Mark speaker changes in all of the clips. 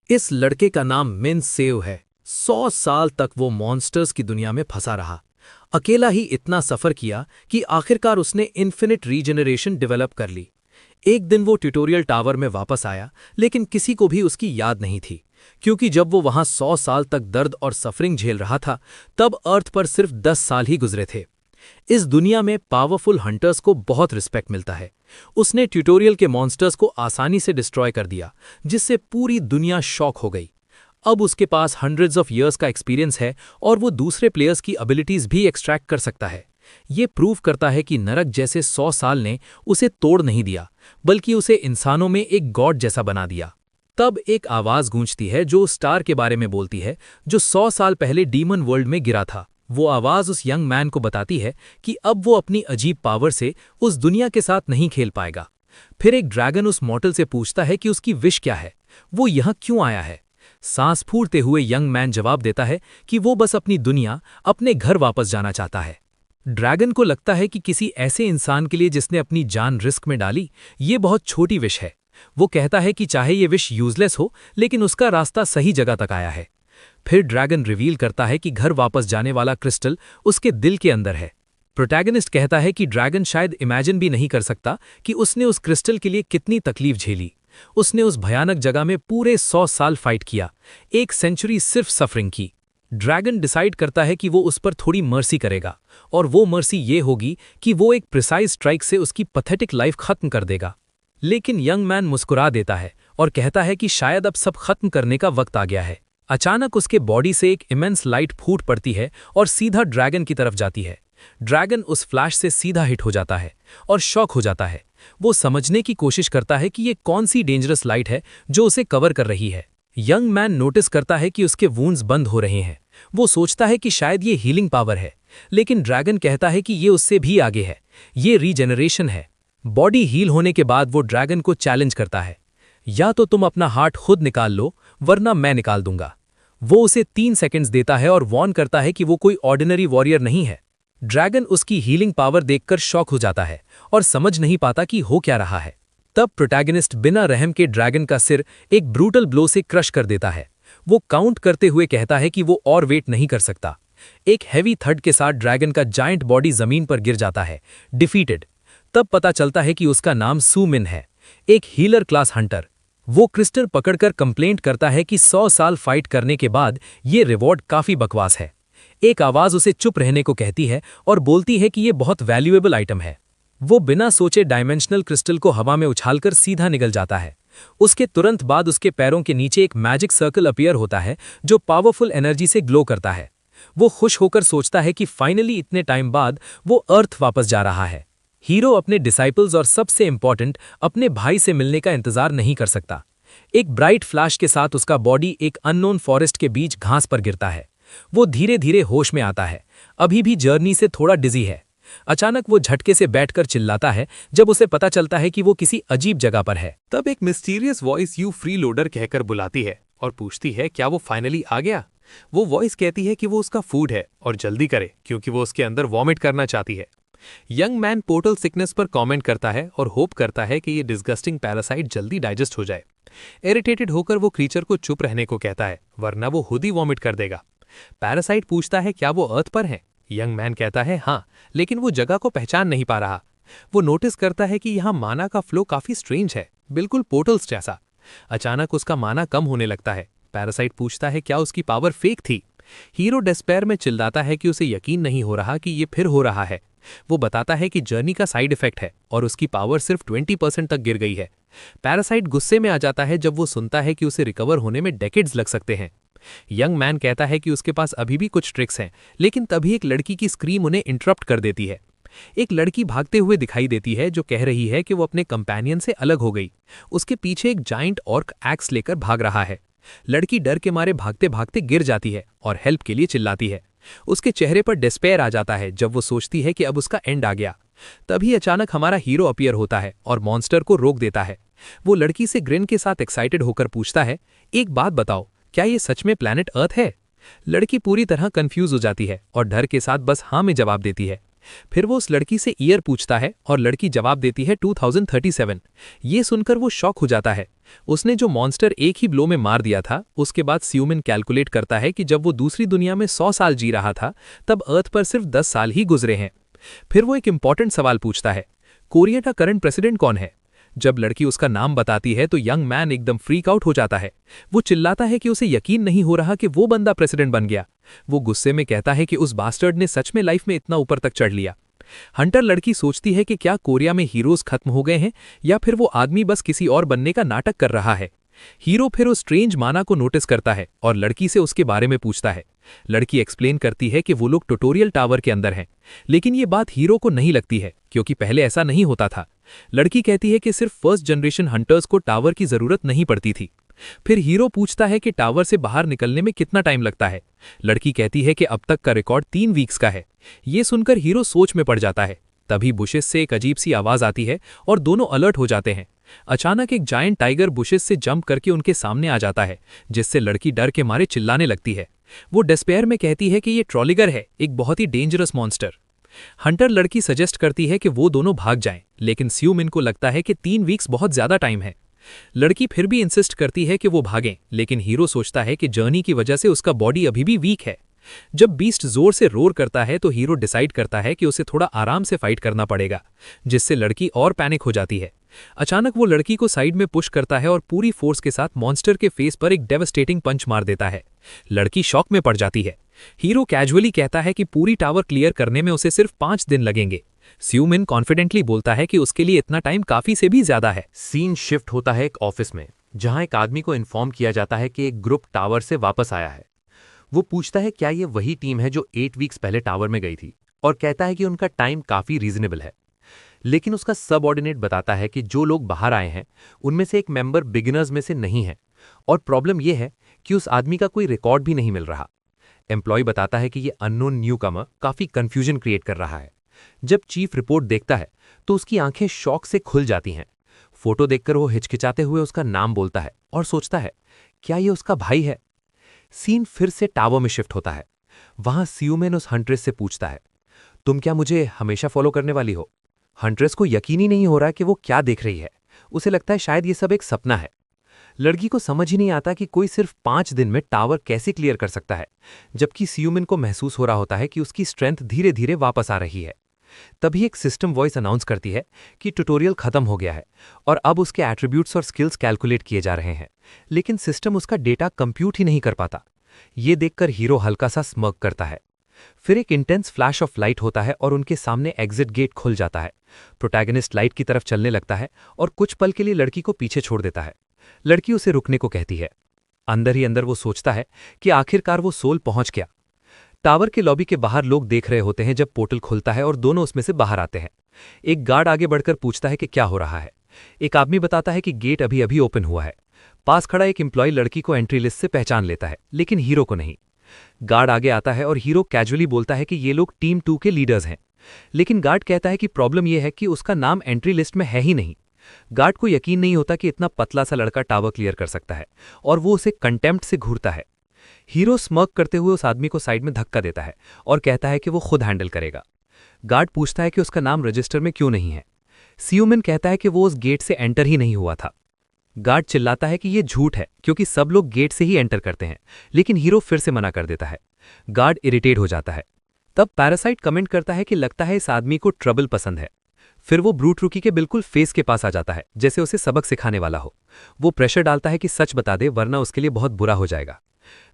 Speaker 1: इस लड़के का नाम मिन सेव है। 100 साल तक वो मॉन्स्टर्स की दुनिया में फंसा रहा। अकेला ही इतना सफर किया कि आखिरकार उसने इन्फिनिट रीजनरेशन डेवलप कर ली। एक दिन वो ट्यूटोरियल टावर में वापस आया, लेकिन किसी को भी उसकी याद नहीं थी, क्योंकि जब वो वहां 100 साल तक दर्द और सफरिंग झेल रहा था, तब अर्थ पर सिर्फ 10 साल ही गुजरे थे। इस दुनिया में पावरफुल हंटर्स को बहुत रिस्पेक्ट मिलता है। उसने ट्यूटोरियल के मॉन्स्टर्स को आसानी से डिस्ट्रॉय कर दिया, जिससे पूरी दुनिया शॉक हो गई। अब उसके पास हंड्रेड्स ऑफ ईयर्स का एक्सपीरियंस है और वो दूसरे प्लेयर्स की एबिलिटीज भी एक्सट्रैक्ट कर सकता है। ये प्रूव करता है कि नरक जैसे 100 साल ने उसे तोड़ नहीं दिया, बल्कि उसे इंसानों में एक गॉड जैसा बना दिया। तब एक आवाज गूंजती है जो स्टार के बारे में बोलती है, जो 100 साल पहले डीमन वर्ल्ड में गिरा था। वो आवाज उस यंग मैन को बताती है कि अब वो अपनी अजीब पावर से उस दुनिया के साथ नहीं खेल पाएगा। फिर एक ड्रैगन उस मॉर्टल से पूछता है कि उसकी विश क्या है, वो यहाँ क्यों आया है। सांस फूलते हुए यंग मैन जवाब देता है कि वो बस अपनी दुनिया, अपने घर वापस जाना चाहता है। ड्रैगन को लगता है कि किसी ऐसे इंसान के लिए जिसने अपनी जान रिस्क में डाली, ये बहुत छोटी विश है। वो कहता है कि चाहे ये विश यूजलेस हो, लेकिन उसका रास्ता सही जगह तक आया है। फिर ड्रैगन रिवील करता है कि घर वापस जाने वाला क्रिस्टल उसके दिल के अंदर है। प्रोटैगनिस्ट कहता है कि ड्रैगन शायद इमेजिन भी नहीं कर सकता कि उसने उस क्रिस्टल के लिए कितनी तकलीफ झेली। उसने उस भयानक जगह में पूरे 100 साल फाइट किया, एक सेंचुरी सिर्फ सफरिंग की। ड्रैगन डिसाइड करता है कि वो उस पर थोड़ी मर्सी करेगा, और वो मर्सी ये होगी कि वो एक प्रिसाइज स्ट्राइक से उसकी पैथेटिक लाइफ खत्म कर देगा। लेकिन यंग मैन मुस्कुरा देता है और कहता है कि शायद अब सब खत्म करने का वक्त आ गया है। अचानक उसके बॉडी से एक इमेंस लाइट फूट पड़ती है और सीधा ड्रैगन की तरफ जाती है। ड्रैगन उस फ्लैश से सीधा हिट हो जाता है और शॉक हो जाता है। वो समझने की कोशिश करता है कि ये कौन सी डेंजरस लाइट है जो उसे कवर कर रही है। यंग मैन नोटिस करता है कि उसके वूंड्स बंद हो रहे हैं। वो सोचता है कि शायद ये हीलिंग पावर है, लेकिन ड्रैगन कहता है कि ये उससे भी आगे है, ये रीजेनरेशन है। बॉडी हील होने के बाद वो ड्रैगन को चैलेंज करता है, या तो तुम अपना हार्ट खुद निकाल लो, वरना मैं निकाल दूंगा। वो उसे 3 सेकंड्स देता है और वॉर्न करता है कि वो कोई ऑर्डिनरी वॉरियर नहीं है। ड्रैगन उसकी हीलिंग पावर देखकर शॉक हो जाता है और समझ नहीं पाता कि हो क्या रहा है। तब प्रोटैगनिस्ट बिना रहम के ड्रैगन का सिर एक ब्रूटल ब्लो से क्रश कर देता है। वो काउंट करते हुए कहता है कि वो और वेट नहीं कर सकता। एक हैवी थड के साथ ड्रैगन का जायंट बॉडी जमीन पर गिर जाता है, डिफीटेड। तब पता चलता है कि उसका नाम सू मिन है, एक हीलर क्लास हंटर। वो क्रिस्टल पकड़कर कंप्लेंट करता है कि 100 साल फाइट करने के बाद ये रिवॉर्ड काफी बकवास है। एक आवाज उसे चुप रहने को कहती है और बोलती है कि ये बहुत वैल्यूएबल आइटम है। वो बिना सोचे डायमेंशनल क्रिस्टल को हवा में उछालकर सीधा निकल जाता है। उसके तुरंत बाद उसके पैरों के नीचे एक मैजिक सर्कल अपीयर होता है जो पावरफुल एनर्जी से ग्लो करता है। वो खुश होकर सोचता है कि फाइनली इतने टाइम बाद वो अर्थ वापस जा रहा है। हीरो अपने डिसाइपल्स और सबसे इंपॉर्टेंट अपने भाई से मिलने का इंतजार नहीं कर सकता। एक ब्राइट फ्लैश के साथ उसका बॉडी एक अननोन फॉरेस्ट के बीच घास पर गिरता है। वो धीरे धीरे होश में आता है, अभी भी जर्नी से थोड़ा डिजी है। अचानक वो झटके से बैठकर चिल्लाता है जब उसे पता चलता है कि वो किसी अजीब जगह पर है।
Speaker 2: तब एक mysterious voice you free loader कहकर बुलाती है और पूछती है क्या वो फाइनली आ गया। वो वॉइस कहती है कि वो उसका फूड है और जल्दी करे क्योंकि वो उसके अंदर वॉमिट करना चाहती है। यंग मैन पोर्टल सिकनेस पर कमेंट करता है और होप करता है कि ये डिस्गस्टिंग पैरासाइट जल्दी डाइजेस्ट हो जाए। इरिटेटेड होकर वो क्रीचर को चुप रहने को कहता है, वरना वो खुद ही वॉमिट कर देगा। पैरासाइट पूछता है क्या वो अर्थ पर है। यंग मैन कहता है हाँ, लेकिन वो जगह को पहचान नहीं पा रहा। वो नोटिस करता है कि यहाँ माना का फ्लो काफी स्ट्रेंज है, बिल्कुल पोर्टल्स जैसा। अचानक उसका माना कम होने लगता है। पैरासाइट पूछता है क्या उसकी पावर फेक थी। हीरो डेस्पेयर में चिल्लाता है कि उसे यकीन नहीं हो रहा कि ये फिर हो रहा है। वो बताता है कि जर्नी का साइड इफेक्ट है और उसकी पावर सिर्फ 20% तक गिर गई है। पैरासाइट गुस्से में आ जाता है जब वो सुनता है कि उसे रिकवर होने में डेकेड्स लग सकते हैं। यंग मैन कहता है कि उसके पास अभी भी कुछ ट्रिक्स हैं, लेकिन तभी एक लड़की की स्क्रीम उन्हें इंटरप्ट कर देती है। एक लड़की भागते हुए दिखाई देती है जो कह रही है कि वो अपने कंपेनियन से अलग हो गई। उसके पीछे एक जाइंट ऑर्क एक्स लेकर भाग रहा है। लड़की डर के मारे भागते भागते गिर जाती है और हेल्प के लिए चिल्लाती है। उसके चेहरे पर डिस्पेयर आ जाता है जब वो सोचती है कि अब उसका एंड आ गया। तभी अचानक हमारा हीरो अपीयर होता है और मॉन्स्टर को रोक देता है। वो लड़की से ग्रिन के साथ एक्साइटेड होकर पूछता है, एक बात बताओ, क्या ये सच में प्लैनेट अर्थ है? लड़की पूरी तरह कंफ्यूज हो जाती है और डर के साथ बस हाँ में जवाब देती है। फिर वो उस लड़की से ईयर पूछता है और लड़की जवाब देती है 2037। ये सुनकर वो शॉक हो जाता है। उसने जो मॉन्स्टर एक ही ब्लो में मार दिया था, उसके बाद स्यूमिन कैलकुलेट करता है कि जब वो दूसरी दुनिया में 100 साल जी रहा था तब अर्थ पर सिर्फ 10 साल ही गुजरे हैं। फिर वो एक इंपॉर्टेंट सवाल पूछता है, कोरिया का करंट प्रेसिडेंट कौन है? जब लड़की उसका नाम बताती है तो यंग मैन एकदम फ्रीक आउट हो जाता है। वो चिल्लाता है कि उसे यकीन नहीं हो रहा कि वो बंदा प्रेसिडेंट बन गया। वो गुस्से में कहता है कि उस बास्टर्ड ने सच में लाइफ में इतना ऊपर तक चढ़ लिया। हंटर लड़की सोचती है कि क्या कोरिया में हीरोज खत्म हो गए हैं या फिर वो आदमी बस किसी और बनने का नाटक कर रहा है। हीरो फिर उस स्ट्रेंज माना को नोटिस करता है और लड़की से उसके बारे में पूछता है। लड़की एक्सप्लेन करती है कि वो लोग ट्यूटोरियल टावर के अंदर हैं, लेकिन ये बात हीरो को नहीं लगती है क्योंकि पहले ऐसा नहीं होता था। लड़की कहती है कि सिर्फ फर्स्ट जनरेशन हंटर्स को टावर की जरूरत नहीं पड़ती थी। फिर हीरो पूछता है कि टावर से बाहर निकलने में कितना टाइम लगता है। लड़की कहती है कि अब तक का रिकॉर्ड 3 वीक्स का है। ये सुनकर हीरो सोच में पड़ जाता है। तभी बुशेस से एक अजीब सी आवाज आती है और दोनों अलर्ट हो जाते हैं। अचानक एक जायंट टाइगर बुशेस से जंप करके उनके सामने आ जाता है, जिससे लड़की डर के मारे चिल्लाने लगती है। वो डिस्पेयर में कहती है कि ये ट्रॉलिगर है, एक बहुत ही डेंजरस मॉन्स्टर। हंटर लड़की सजेस्ट करती है कि वो दोनों भाग जाएं, लेकिन स्यूमिन को लगता है कि 3 वीक्स बहुत ज्यादा टाइम है। लड़की फिर भी इंसिस्ट करती है कि वो भागें, लेकिन हीरो सोचता है कि जर्नी की वजह से उसका बॉडी अभी भी वीक है। जब बीस्ट जोर से रोर करता है तो हीरो डिसाइड करता है कि उसे थोड़ा आराम से फाइट करना पड़ेगा, जिससे लड़की और पैनिक हो जाती है। अचानक वो लड़की को साइड में पुश करता है और पूरी फोर्स के साथ मॉन्स्टर के फेस पर एक डेवास्टेटिंग पंच मार देता है। लड़की शॉक में पड़ जाती है। हीरो कैजुअली कहता है कि पूरी टावर क्लियर करने में उसे सिर्फ 5 दिन लगेंगे। स्यूमिन कॉन्फिडेंटली बोलता है कि उसके लिए इतना टाइम काफी से भी ज्यादा है।
Speaker 3: सीन शिफ्ट होता है एक ऑफिस में, जहां एक आदमी को इन्फॉर्म किया जाता है कि एक ग्रुप टावर से वापस आया है। वो पूछता है क्या ये वही टीम है जो 8 वीक्स पहले टावर में गई थी, और कहता है कि उनका टाइम काफी रीजनेबल है। लेकिन उसका सबऑर्डिनेट बताता है कि जो लोग बाहर आए हैं उनमें से एक मेंबर बिगिनर्स में से नहीं है, और प्रॉब्लम यह है कि उस आदमी का कोई रिकॉर्ड भी नहीं मिल रहा। एम्प्लॉय बताता है कि ये अननोन न्यूकमर काफी कंफ्यूजन क्रिएट कर रहा है। जब चीफ रिपोर्ट देखता है तो उसकी आंखें शॉक से खुल जाती हैं। फोटो देखकर वो हिचकिचाते हुए उसका नाम बोलता है और सोचता है क्या ये उसका भाई है। सीन फिर से टावर में शिफ्ट होता है। वहां स्यूमिन उस हंट्रेस से पूछता है, तुम क्या मुझे हमेशा फॉलो करने वाली हो? हंट्रेस को यकीन ही नहीं हो रहा कि वो क्या देख रही है। उसे लगता है शायद ये सब एक सपना है। लड़की को समझ ही नहीं आता कि कोई सिर्फ 5 दिन में टावर कैसे क्लियर कर सकता है, जबकि स्यूमिन को महसूस हो रहा होता है कि उसकी स्ट्रेंथ धीरे धीरे वापस आ रही है। तभी एक सिस्टम वॉइस अनाउंस करती है कि ट्यूटोरियल खत्म हो गया है और अब उसके एट्रीब्यूट्स और स्किल्स कैलकुलेट किए जा रहे हैं, लेकिन सिस्टम उसका डेटा कंप्यूट ही नहीं कर पाता। ये देखकर हीरो हल्का सा स्मग करता है। फिर एक इंटेंस फ्लैश ऑफ लाइट होता है और उनके सामने एग्जिट गेट खुल जाता है। प्रोटैगनिस्ट लाइट की तरफ चलने लगता है और कुछ पल के लिए लड़की को पीछे छोड़ देता है। लड़की उसे रुकने को कहती है। अंदर ही अंदर वो सोचता है कि आखिरकार वो सोल पहुंच गया। टावर के लॉबी के बाहर लोग देख रहे होते हैं जब पोर्टल खुलता है और दोनों उसमें से बाहर आते हैं। एक गार्ड आगे बढ़कर पूछता है कि क्या हो रहा है। एक आदमी बताता है कि गेट अभी अभी ओपन हुआ है। पास खड़ा एक एम्प्लॉय लड़की को एंट्री लिस्ट से पहचान लेता है, लेकिन हीरो को नहीं। गार्ड आगे आता है और हीरो कैजुअली बोलता है कि ये लोग टीम 2 के लीडर्स हैं, लेकिन गार्ड कहता है कि प्रॉब्लम यह है कि उसका नाम एंट्री लिस्ट में है ही नहीं। गार्ड को यकीन नहीं होता कि इतना पतला सा लड़का टावर क्लियर कर सकता है, और वो उसे कंटेम्प्ट से घूरता है। हीरो स्मर्क करते हुए उस आदमी को साइड में धक्का देता है और कहता है कि वो खुद हैंडल करेगा। गार्ड पूछता है कि उसका नाम रजिस्टर में क्यों नहीं है। स्यूमिन कहता है कि वो उस गेट से एंटर ही नहीं हुआ था। गार्ड चिल्लाता है कि ये झूठ है क्योंकि सब लोग गेट से ही एंटर करते हैं, लेकिन हीरो फिर से मना कर देता है। गार्ड इरिटेट हो जाता है। तब पैरासाइट कमेंट करता है कि लगता है इस आदमी को ट्रबल पसंद है। फिर वो ब्रूट रूकी के बिल्कुल फेस के पास आ जाता है, जैसे उसे सबक सिखाने वाला हो। वो प्रेशर डालता है कि सच बता दे वरना उसके लिए बहुत बुरा हो जाएगा।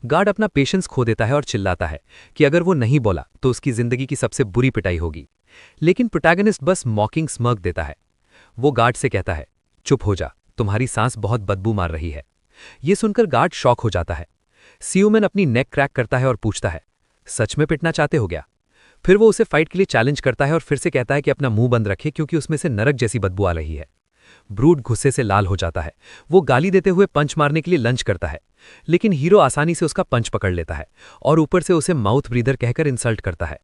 Speaker 3: गार्ड अपना पेशेंस खो देता है और चिल्लाता है कि अगर वो नहीं बोला तो उसकी जिंदगी की सबसे बुरी पिटाई होगी, लेकिन प्रोटैगनिस्ट बस मॉकिंग स्मर्क देता है। वो गार्ड से कहता है, चुप हो जा, तुम्हारी सांस बहुत बदबू मार रही है। ये सुनकर गार्ड शॉक हो जाता है। स्यूमिन अपनी नेक क्रैक करता है और पूछता है, सच में पिटना चाहते हो क्या? फिर वो उसे फाइट के लिए चैलेंज करता है और फिर से कहता है कि अपना मुंह बंद रखे क्योंकि उसमें से नरक जैसी बदबू आ रही है। ब्रूट गुस्से से लाल हो जाता है। वो गाली देते हुए पंच मारने के लिए लंच करता है, लेकिन हीरो आसानी से उसका पंच पकड़ लेता है और ऊपर से उसे माउथ ब्रीदर कहकर इंसल्ट करता है।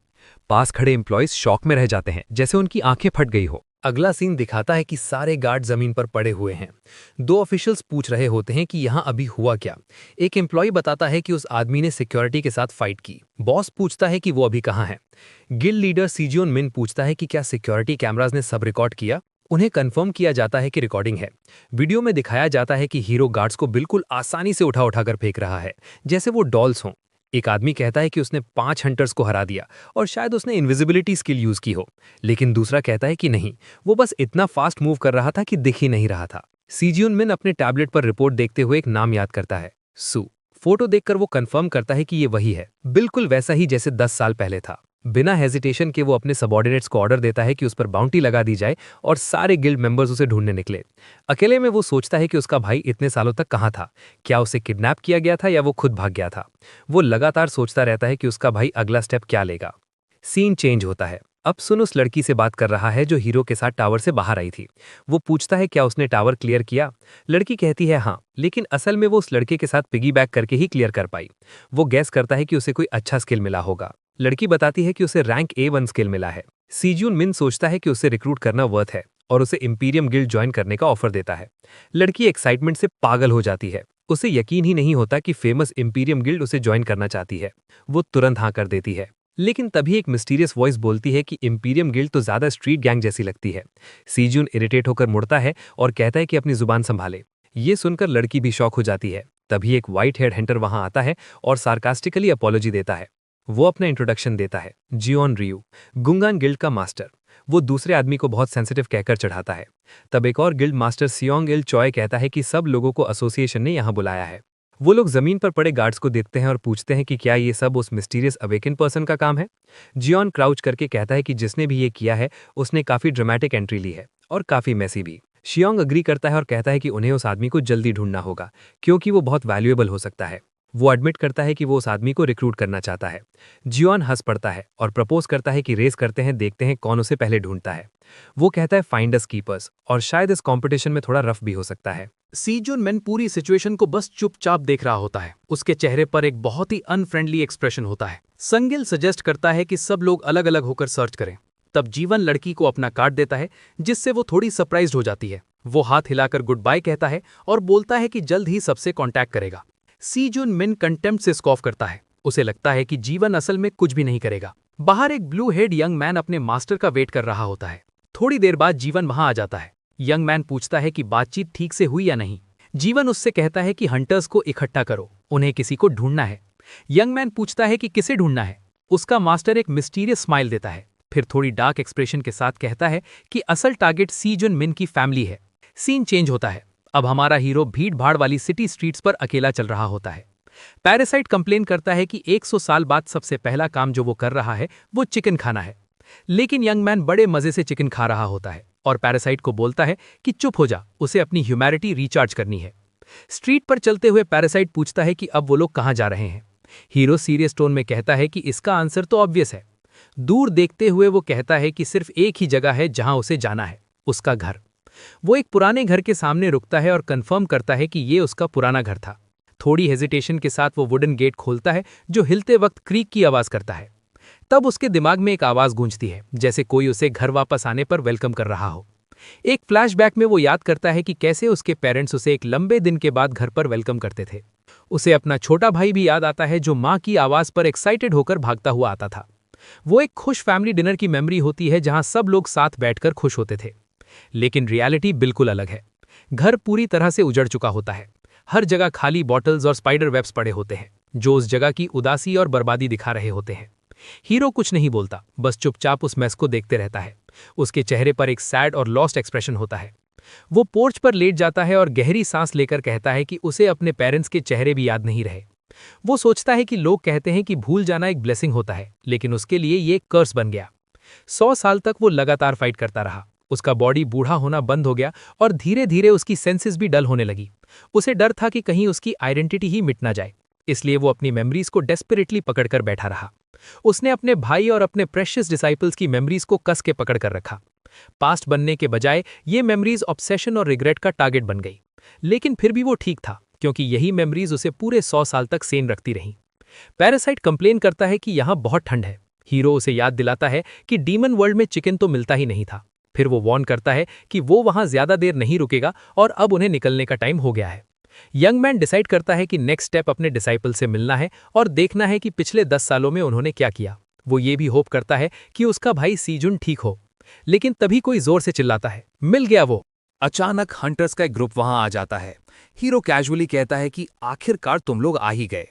Speaker 3: पास खड़े एम्प्लॉयज शॉक में रह जाते हैं, जैसे उनकी आंखें फट गई हो।
Speaker 1: अगला सीन दिखाता है कि सारे गार्ड जमीन पर पड़े हुए हैं। दो ऑफिशियल्स पूछ रहे होते हैं कि यहाँ अभी हुआ क्या। एक एम्प्लॉय बताता है कि उस आदमी ने सिक्योरिटी के साथ फाइट की। बॉस पूछता है कि वो अभी कहाँ है। गिल्ड लीडर सीजियोन मिन पूछता है कि क्या सिक्योरिटी कैमराज ने सब रिकॉर्ड किया। उन्हें कंफर्म किया जाता है कि रिकॉर्डिंग है। वीडियो में दिखाया जाता है कि हीरो गार्ड्स को बिल्कुल आसानी से उठा उठाकर फेंक रहा है, जैसे वो डॉल्स हों। एक आदमी कहता है कि उसने 5 हंटर्स को हरा दिया और शायद उसने इनविजिबिलिटी स्किल यूज की हो, लेकिन दूसरा कहता है कि नहीं, वो बस इतना फास्ट मूव कर रहा था कि दिख ही नहीं रहा था। सीजियोन मिन अपने टैबलेट पर रिपोर्ट देखते हुए एक नाम याद करता है, सू। फोटो देखकर वो कंफर्म करता है कि ये वही है, बिल्कुल वैसा ही जैसे 10 साल पहले था। बिना हेजिटेशन के वो अपने सबऑर्डिनेट्स को ऑर्डर देता है कि उस पर बाउंटी लगा दी जाए और सारे गिल्ड मेंबर्स उसे ढूंढने निकले। अकेले में वो सोचता है कि उसका भाई इतने सालों तक कहाँ था, क्या उसे किडनैप किया गया था या वो खुद भाग गया था। वो लगातार सोचता रहता है कि उसका भाई अगला स्टेप क्या लेगा। सीन चेंज होता है। अब सुन उस लड़की से बात कर रहा है जो हीरो के साथ टावर से बाहर आई थी। वो पूछता है क्या उसने टावर क्लियर किया। लड़की कहती है हाँ, लेकिन असल में वो उस लड़के के साथ पिगी बैक करके ही क्लियर कर पाई। वो गैस करता है कि उसे कोई अच्छा स्किल मिला होगा। लड़की बताती है कि उसे रैंक A1 स्किल मिला है। सीजियोन मिन सोचता है कि उसे रिक्रूट करना वर्थ है और उसे इंपीरियम गिल्ड ज्वाइन करने का ऑफर देता है। लड़की एक्साइटमेंट से पागल हो जाती है। उसे यकीन ही नहीं होता कि फेमस इंपीरियम गिल्ड उसे ज्वाइन करना चाहती है। वो तुरंत हाँ कर देती है, लेकिन तभी एक मिस्टीरियस वॉइस बोलती है कि इंपीरियम गिल्ड तो ज्यादा स्ट्रीट गैंग जैसी लगती है। सीजियोन इरिटेट होकर मुड़ता है और कहता है कि अपनी जुबान संभाले। ये सुनकर लड़की भी शॉक हो जाती है। तभी एक व्हाइट हेयर हंटर वहां आता है और सार्कास्टिकली अपॉलॉजी देता है। वो अपना इंट्रोडक्शन देता है, जियोन रियू, गुंगान गिल्ड का मास्टर। वो दूसरे आदमी को बहुत सेंसिटिव कहकर चढ़ाता है। तब एक और गिल्ड मास्टर सियोंग इल चॉय कहता है कि सब लोगों को एसोसिएशन ने यहाँ बुलाया है। वो लोग जमीन पर पड़े गार्ड्स को देखते हैं और पूछते हैं कि क्या ये सब उस मिस्टीरियस अवेकन पर्सन का काम है। जियोन क्राउच करके कहता है कि जिसने भी ये किया है उसने काफी ड्रामेटिक एंट्री ली है और काफी मैसी भी। शियोंग अग्री करता है और कहता है कि उन्हें उस आदमी को जल्दी ढूंढना होगा क्योंकि वो बहुत वैल्यूएबल हो सकता है। वो एडमिट करता है कि वो उस आदमी को रिक्रूट करना चाहता है। जियोन हंस पड़ता है और प्रपोज करता है कि रेस करते हैं, देखते हैं कौन उसे पहले ढूंढता है। वो कहता है फाइंड अस कीपर्स, और शायद इस कंपटीशन में थोड़ा रफ भी हो सकता है।
Speaker 2: सीजोन मैन पूरी सिचुएशन को बस चुपचाप देख रहा होता है। उसके चेहरे पर एक बहुत ही अनफ्रेंडली एक्सप्रेशन होता है। संगिल सजेस्ट करता है कि सब लोग अलग अलग होकर सर्च करें। तब जीवन लड़की को अपना कार्ड देता है, जिससे वो थोड़ी सरप्राइज्ड हो जाती है। वो हाथ हिलाकर गुड बाय कहता है और बोलता है कि जल्द ही सबसे कांटेक्ट करेगा। सीजोन मिन कंटेम्प्ट से स्कॉफ करता है। उसे लगता है कि जीवन असल में कुछ भी नहीं करेगा। बाहर एक ब्लू हेड यंग मैन अपने मास्टर का वेट कर रहा होता है। थोड़ी देर बाद जीवन वहां आ जाता है। यंग मैन पूछता है कि बातचीत ठीक से हुई या नहीं। जीवन उससे कहता है कि हंटर्स को इकट्ठा करो, उन्हें किसी को ढूंढना है। यंग मैन पूछता है कि किसे ढूंढना है। उसका मास्टर एक मिस्टीरियस स्माइल देता है, फिर थोड़ी डार्क एक्सप्रेशन के साथ कहता है कि असल टारगेट सीजोन मिन की फैमिली है। सीन चेंज होता है। अब हमारा हीरो भीड़ भाड़ वाली सिटी स्ट्रीट्स पर अकेला चल रहा होता है। पैरासाइट कंप्लेन करता है कि 100 साल बाद सबसे पहला काम जो वो कर रहा है वो चिकन खाना है। लेकिन यंग मैन बड़े मजे से चिकन खा रहा होता है और पैरासाइट को बोलता है कि चुप हो जा, उसे अपनी ह्यूमैनिटी रिचार्ज करनी है। स्ट्रीट पर चलते हुए पैरासाइट पूछता है कि अब वो लोग कहाँ जा रहे हैं। हीरो सीरियस टोन में कहता है कि इसका आंसर तो ऑब्वियस है। दूर देखते हुए वो कहता है कि सिर्फ एक ही जगह है जहां उसे जाना है, उसका घर। वो एक पुराने घर के सामने रुकता है और कंफर्म करता है कि ये उसका पुराना घर था। थोड़ी हेजिटेशन के साथ वो वुडन गेट खोलता है जो हिलते वक्त क्रीक की आवाज करता है। तब उसके दिमाग में एक आवाज गूंजती है, जैसे कोई उसे घर वापस आने पर वेलकम कर रहा हो। एक फ्लैशबैक में वो याद करता है कि कैसे उसके पेरेंट्स उसे एक लंबे दिन के बाद घर पर वेलकम करते थे। उसे अपना छोटा भाई भी याद आता है जो माँ की आवाज पर एक्साइटेड होकर भागता हुआ आता था। वो एक खुश फैमिली डिनर की मेमोरी होती है जहां सब लोग साथ बैठकर खुश होते थे। लेकिन रियलिटी बिल्कुल अलग है। घर पूरी तरह से उजड़ चुका होता है। हर जगह खाली बॉटल्स और स्पाइडर वेब्स पड़े होते हैं जो उस जगह की उदासी और बर्बादी दिखा रहे होते हैं। हीरो कुछ नहीं बोलता, बस चुपचाप उस मैस को देखते रहता है। उसके चेहरे पर एक सैड और लॉस्ट एक्सप्रेशन होता है। वो पोर्च पर लेट जाता है और गहरी सांस लेकर कहता है कि उसे अपने पेरेंट्स के चेहरे भी याद नहीं रहे। वो सोचता है कि लोग कहते हैं कि भूल जाना एक ब्लेसिंग होता है, लेकिन उसके लिए ये एक कर्स बन गया। 100 साल तक वो लगातार फाइट करता रहा। उसका बॉडी बूढ़ा होना बंद हो गया और धीरे धीरे उसकी सेंसेस भी डल होने लगी। उसे डर था कि कहीं उसकी आइडेंटिटी ही मिट ना जाए, इसलिए वो अपनी मेमोरीज को डेस्परेटली पकड़कर बैठा रहा। उसने अपने भाई और अपने प्रेशियस डिसाइपल्स की मेमोरीज को कस के पकड़ कर रखा। पास्ट बनने के बजाय ये मेमोरीज ऑब्सेशन और रिग्रेट का टारगेट बन गई। लेकिन फिर भी वो ठीक था, क्योंकि यही मेमोरीज उसे पूरे 100 साल तक सेन रखती रहीं। पैरासाइट कंप्लेन करता है कि यहाँ बहुत ठंड है। हीरो उसे याद दिलाता है कि डीमन वर्ल्ड में चिकन तो मिलता ही नहीं था। फिर वो वार्न करता है कि वो वहां ज्यादा देर नहीं रुकेगा और अब उन्हें निकलने का टाइम हो गया है। यंग मैन डिसाइड करता है कि नेक्स्ट स्टेप अपने डिसाइपल से मिलना है और देखना है कि पिछले 10 सालों में उन्होंने क्या किया। वो ये भी होप करता है कि उसका भाई सीजुन ठीक हो। लेकिन तभी कोई जोर से चिल्लाता है, मिल गया वो।
Speaker 4: अचानक हंटर्स का एक ग्रुप वहां आ जाता है। हीरो कैजुअली कहता है कि आखिरकार तुम लोग आ ही गए।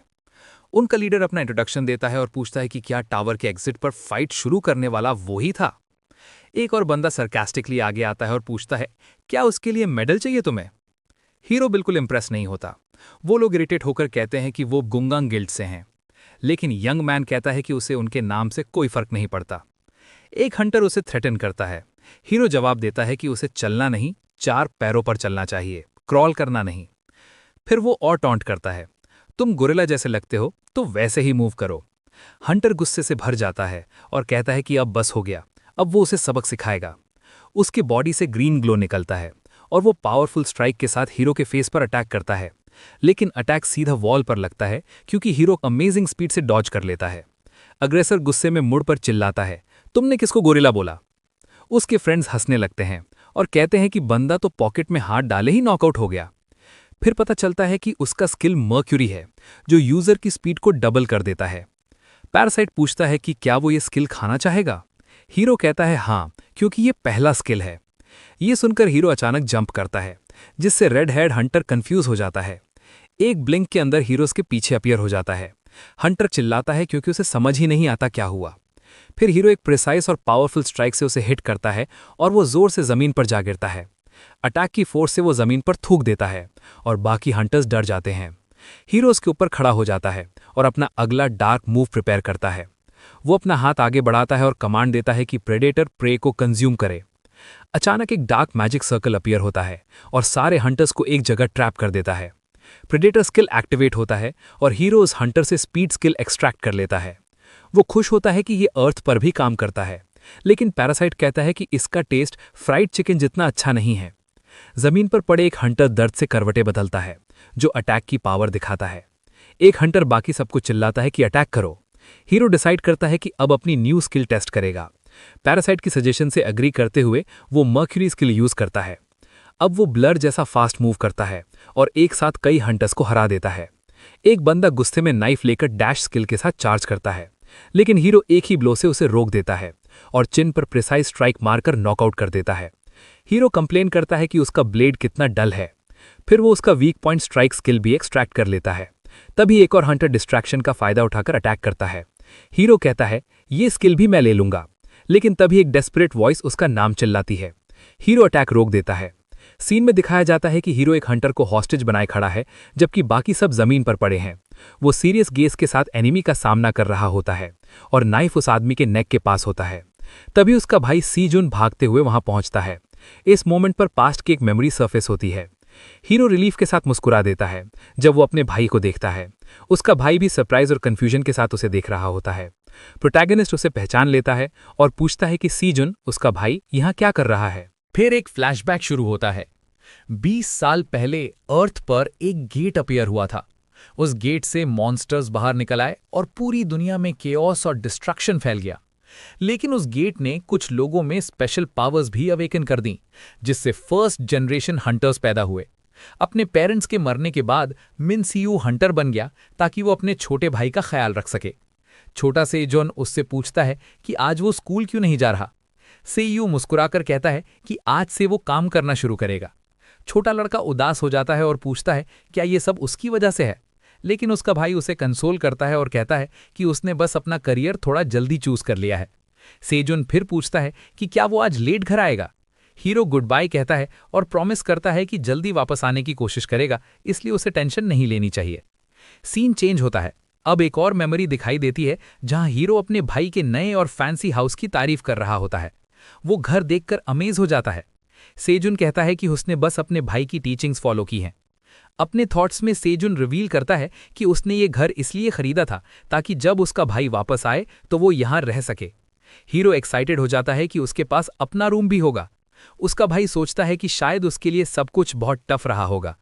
Speaker 4: उनका लीडर अपना इंट्रोडक्शन देता है और पूछता है कि क्या टावर के एग्जिट पर फाइट शुरू करने वाला वो ही था। एक और बंदा सरकास्टिकली आगे आता है और पूछता है, क्या उसके लिए मेडल चाहिए तुम्हें? हीरो बिल्कुल इंप्रेस नहीं होता। वो लोग इरिटेट होकर कहते हैं कि वो गुंगांग गिल्ड से हैं। लेकिन यंग मैन कहता है कि उसे उनके नाम से कोई फर्क नहीं पड़ता। एक हंटर उसे थ्रेटन करता है। हीरो जवाब देता है कि उसे चलना नहीं, 4 पैरों पर चलना चाहिए, क्रॉल करना नहीं। फिर वो और टॉन्ट करता है, तुम गोरिल्ला जैसे लगते हो तो वैसे ही मूव करो। हंटर गुस्से से भर जाता है और कहता है कि अब बस हो गया, अब वो उसे सबक सिखाएगा। उसकी बॉडी से ग्रीन ग्लो निकलता है और वो पावरफुल स्ट्राइक के साथ हीरो के फेस पर अटैक करता है। लेकिन अटैक सीधा वॉल पर लगता है क्योंकि हीरो अमेजिंग स्पीड से डॉज कर लेता है। अग्रेसर गुस्से में मुड़ पर चिल्लाता है, तुमने किसको गोरिल्ला बोला? उसके फ्रेंड्स हंसने लगते हैं और कहते हैं कि बंदा तो पॉकेट में हाथ डाले ही नॉकआउट हो गया। फिर पता चलता है कि उसका स्किल मर्क्यूरी है, जो यूजर की स्पीड को डबल कर देता है। पैरासाइट पूछता है कि क्या वो ये स्किल खाना चाहेगा? हीरो कहता है हाँ, क्योंकि ये पहला स्किल है। ये सुनकर हीरो अचानक जंप करता है, जिससे रेड हेड हंटर कंफ्यूज हो जाता है। एक ब्लिंक के अंदर हीरो उसके पीछे अपीयर हो जाता है। हंटर चिल्लाता है क्योंकि उसे समझ ही नहीं आता क्या हुआ। फिर हीरो एक प्रिसाइज और पावरफुल स्ट्राइक से उसे हिट करता है और वो जोर से जमीन पर जा गिरता है। अटैक की फोर्स से वो जमीन पर थूक देता है और बाकी हंटर्स डर जाते हैं। हीरो उसके ऊपर खड़ा हो जाता है और अपना अगला डार्क मूव प्रिपेयर करता है। वो अपना हाथ आगे बढ़ाता है और कमांड देता है कि प्रेडेटर प्रे को कंज्यूम करे। अचानक एक डार्क मैजिक सर्कल अपीयर होता है और सारे हंटर्स को एक जगह ट्रैप कर देता है। प्रेडेटर स्किल एक्टिवेट होता है और हीरो उस हंटर से स्पीड स्किल एक्सट्रैक्ट कर लेता है। वो खुश होता है कि ये अर्थ पर भी काम करता है, लेकिन पैरासाइट कहता है कि इसका टेस्ट फ्राइड चिकन जितना अच्छा नहीं है। जमीन पर पड़े एक हंटर दर्द से करवटें बदलता है, जो अटैक की पावर दिखाता है। एक हंटर बाकी सबको चिल्लाता है कि अटैक करो। हीरो डिसाइड करता है कि अब अपनी न्यू स्किल टेस्ट करेगा। पैरासाइट की सजेशन से एग्री करते हुए वो मर्क्यूरी स्किल यूज करता है। अब वो ब्लर जैसा फास्ट मूव करता है और एक साथ कई हंटर्स को हरा देता है। एक बंदा गुस्से में नाइफ लेकर डैश स्किल के साथ चार्ज करता है, लेकिन हीरो एक ही ब्लो से उसे रोक देता है और चिन पर प्रिसाइज स्ट्राइक मारकर नॉकआउट कर देता है। हीरो कंप्लेन करता है कि उसका ब्लेड कितना डल है। फिर वो उसका वीक पॉइंट स्ट्राइक स्किल भी एक्सट्रैक्ट कर लेता है। तभी एक और हंटर डिस्ट्रैक्शन का फायदा उठाकर अटैक करता है। हीरो कहता है, ये स्किल भी मैं ले लूंगा, लेकिन तभी एक डेस्परेट वॉइस उसका नाम चिल्लाती है। हीरो अटैक रोक देता है। सीन में दिखाया जाता है कि हीरो एक हंटर को हॉस्टेज बनाए खड़ा है, जबकि बाकी सब जमीन पर पड़े हैं। वो सीरियस गेज के साथ एनिमी का सामना कर रहा होता है और नाइफ उस आदमी के नेक के पास होता है। तभी उसका भाई सीजुन भागते हुए वहां पहुंचता है। इस मोमेंट पर पास्ट की एक मेमोरी सरफेस होती है। हीरो रिलीफ के साथ मुस्कुरा देता है जब वो अपने भाई को देखता है। उसका भाई भी सरप्राइज और कंफ्यूजन के साथ उसे देख रहा होता है। प्रोटैगनिस्ट उसे पहचान लेता है और पूछता है कि सीजुन, उसका भाई, यहाँ क्या कर रहा है।
Speaker 2: फिर एक फ्लैशबैक शुरू होता है। 20 साल पहले अर्थ पर एक गेट अपीयर हुआ था। उस गेट से मॉन्स्टर्स बाहर निकल आए और पूरी दुनिया में केओस और डिस्ट्रक्शन फैल गया। लेकिन उस गेट ने कुछ लोगों में स्पेशल पावर्स भी अवेकन कर दी, जिससे फर्स्ट जनरेशन हंटर्स पैदा हुए। अपने पेरेंट्स के मरने के बाद मिन सीयू हंटर बन गया ताकि वो अपने छोटे भाई का ख्याल रख सके। छोटा सेजोन उससे पूछता है कि आज वो स्कूल क्यों नहीं जा रहा। सेयू मुस्कुराकर कहता है कि आज से वो काम करना शुरू करेगा। छोटा लड़का उदास हो जाता है और पूछता है क्या ये सब उसकी वजह से है, लेकिन उसका भाई उसे कंसोल करता है और कहता है कि उसने बस अपना करियर थोड़ा जल्दी चूज कर लिया है। सेजुन फिर पूछता है कि क्या वो आज लेट घर आएगा। हीरो गुड बाय कहता है और प्रॉमिस करता है कि जल्दी वापस आने की कोशिश करेगा, इसलिए उसे टेंशन नहीं लेनी चाहिए। सीन चेंज होता है। अब एक और मेमोरी दिखाई देती है जहां हीरो अपने भाई के नए और फैंसी हाउस की तारीफ कर रहा होता है। वो घर देखकर अमेज हो जाता है। सेजुन कहता है कि उसने बस अपने भाई की टीचिंग्स फॉलो की हैं। अपने थॉट्स में सेजुन रिवील करता है कि उसने ये घर इसलिए खरीदा था ताकि जब उसका भाई वापस आए तो वो यहां रह सके। हीरो एक्साइटेड हो जाता है कि उसके पास अपना रूम भी होगा। उसका भाई सोचता है कि शायद उसके लिए सब कुछ बहुत टफ रहा होगा।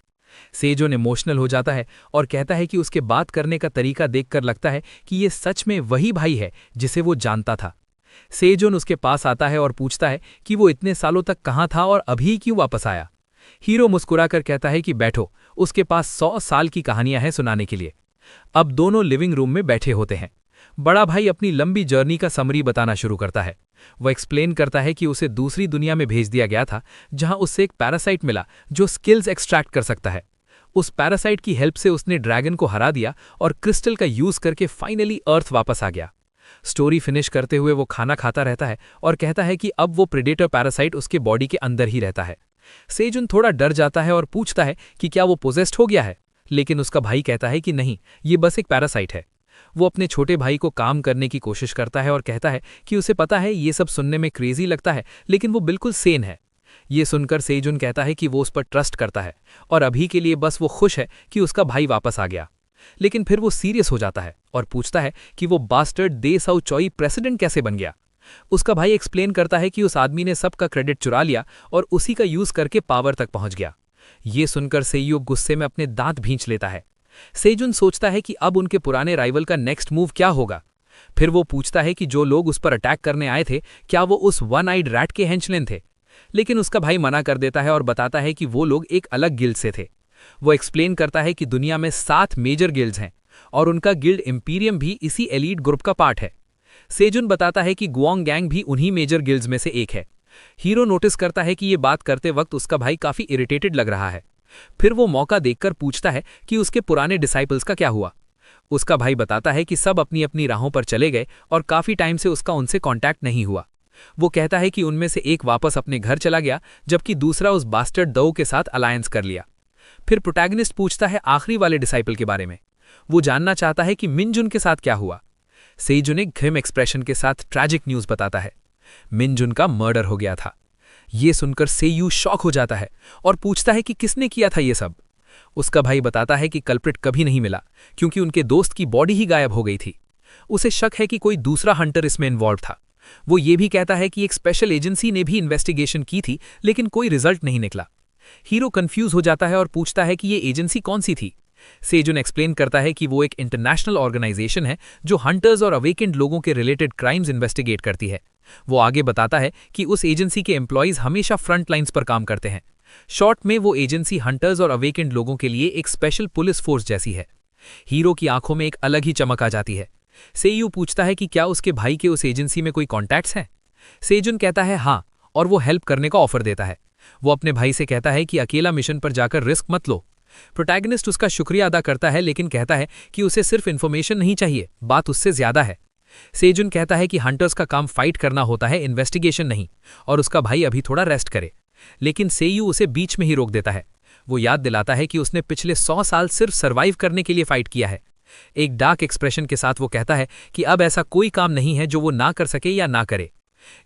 Speaker 2: सेजुन इमोशनल हो जाता है और कहता है कि उसके बात करने का तरीका देखकर लगता है कि ये सच में वही भाई है जिसे वो जानता था।
Speaker 4: सेजुन उसके पास आता है और पूछता है कि वो इतने सालों तक कहाँ था और अभी क्यों वापस आया। हीरो मुस्कुराकर कहता है कि बैठो, उसके पास 100 साल की कहानियां हैं सुनाने के लिए। अब दोनों लिविंग रूम में बैठे होते हैं। बड़ा भाई अपनी लंबी जर्नी का समरी बताना शुरू करता है। वह एक्सप्लेन करता है कि उसे दूसरी दुनिया में भेज दिया गया था, जहां उससे एक पैरासाइट मिला जो स्किल्स एक्सट्रैक्ट कर सकता है। उस पैरासाइट की हेल्प से उसने ड्रैगन को हरा दिया और क्रिस्टल का यूज करके फाइनली अर्थ वापस आ गया। स्टोरी फिनिश करते हुए वो खाना खाता रहता है और कहता है कि अब वो प्रेडेटर पैरासाइट उसके बॉडी के अंदर ही रहता है। सेजुन थोड़ा डर जाता है और पूछता है कि क्या वो पोजेस्ड हो गया है, लेकिन उसका भाई कहता है कि नहीं, ये बस एक पैरासाइट है। वो अपने छोटे भाई को काम करने की कोशिश करता है और कहता है कि उसे पता है ये सब सुनने में क्रेजी लगता है, लेकिन वो बिल्कुल सेन है। ये सुनकर सेजुन कहता है कि वो उस पर ट्रस्ट करता है और अभी के लिए बस वो खुश है कि उसका भाई वापस आ गया। लेकिन फिर वो सीरियस हो जाता है और पूछता है कि वो बास्टर्ड दे साउ चॉई प्रेसिडेंट कैसे बन गया। उसका भाई एक्सप्लेन करता है कि उस आदमी ने सबका क्रेडिट चुरा लिया और उसी का यूज करके पावर तक पहुंच गया। ये सुनकर सेयू गुस्से में अपने दांत भींच लेता है। सेजुन सोचता है कि अब उनके पुराने राइवल का नेक्स्ट मूव क्या होगा। फिर वो पूछता है कि जो लोग उस पर अटैक करने आए थे, क्या वो उस वन आइड रैट के हेंचलेन थे। लेकिन उसका भाई मना कर देता है और बताता है कि वो लोग एक अलग गिल्ड से थे। वो एक्सप्लेन करता है कि दुनिया में 7 मेजर गिल्ड्स हैं और उनका गिल्ड इंपीरियम भी इसी एलीट ग्रुप का पार्ट है। सेजुन बताता है कि गुआंग गैंग भी उन्हीं मेजर गिल्ड्स में से एक है। हीरो नोटिस करता है कि ये बात करते वक्त उसका भाई काफी इरिटेटेड लग रहा है। फिर वो मौका देखकर पूछता है कि उसके पुराने डिसाइपल्स का क्या हुआ। उसका भाई बताता है कि सब अपनी अपनी राहों पर चले गए और काफी टाइम से उसका उनसे कांटेक्ट नहीं हुआ। वो कहता है कि उनमें से एक वापस अपने घर चला गया, जबकि दूसरा उस बास्टर्ड दऊ के साथ अलायंस कर लिया। फिर प्रोटैगनिस्ट पूछता है आखिरी वाले डिसाइपल के बारे में। वो जानना चाहता है कि मिनजुन के साथ क्या हुआ। सेजुन एक घिम एक्सप्रेशन के साथ ट्रैजिक न्यूज बताता है, मिनजुन का मर्डर हो गया था। ये सुनकर सेयू शॉक हो जाता है और पूछता है कि किसने किया था ये सब। उसका भाई बताता है कि कल्प्रिट कभी नहीं मिला, क्योंकि उनके दोस्त की बॉडी ही गायब हो गई थी। उसे शक है कि कोई दूसरा हंटर इसमें इन्वॉल्व था। वो ये भी कहता है कि एक स्पेशल एजेंसी ने भी इन्वेस्टिगेशन की थी, लेकिन कोई रिजल्ट नहीं निकला। हीरो कंफ्यूज हो जाता है और पूछता है कि ये एजेंसी कौन सी थी। सेजुन एक्सप्लेन करता है कि वो एक इंटरनेशनल ऑर्गेनाइजेशन है जो हंटर्स और अवेकेंड लोगों के रिलेटेड क्राइम्स इन्वेस्टिगेट करती है। वो आगे बताता है कि उस एजेंसी के एम्प्लॉइज हमेशा फ्रंट लाइन्स पर काम करते हैं। शॉर्ट में वो एजेंसी हंटर्स और अवेकेंड लोगों के लिए एक स्पेशल पुलिस फोर्स जैसी है। हीरो की आंखों में एक अलग ही चमक आ जाती है। सेयू पूछता है कि क्या उसके भाई के उस एजेंसी में कोई कॉन्टैक्ट्स हैं। सेजुन कहता है हाँ, और वो हेल्प करने का ऑफर देता है। वो अपने भाई से कहता है कि अकेला मिशन पर जाकर रिस्क मत लो। प्रोटैगनिस्ट उसका शुक्रिया अदा करता है, लेकिन कहता है कि उसे सिर्फ इन्फॉर्मेशन नहीं चाहिए, बात उससे ज्यादा है। सेजुन कहता है कि हंटर्स का काम फाइट करना होता है, इन्वेस्टिगेशन नहीं, और उसका भाई अभी थोड़ा रेस्ट करे। लेकिन सेयू उसे बीच में ही रोक देता है। वो याद दिलाता है कि उसने पिछले 100 साल सिर्फ सर्वाइव करने के लिए फाइट किया है। एक डार्क एक्सप्रेशन के साथ वो कहता है कि अब ऐसा कोई काम नहीं है जो वो ना कर सके या ना करे।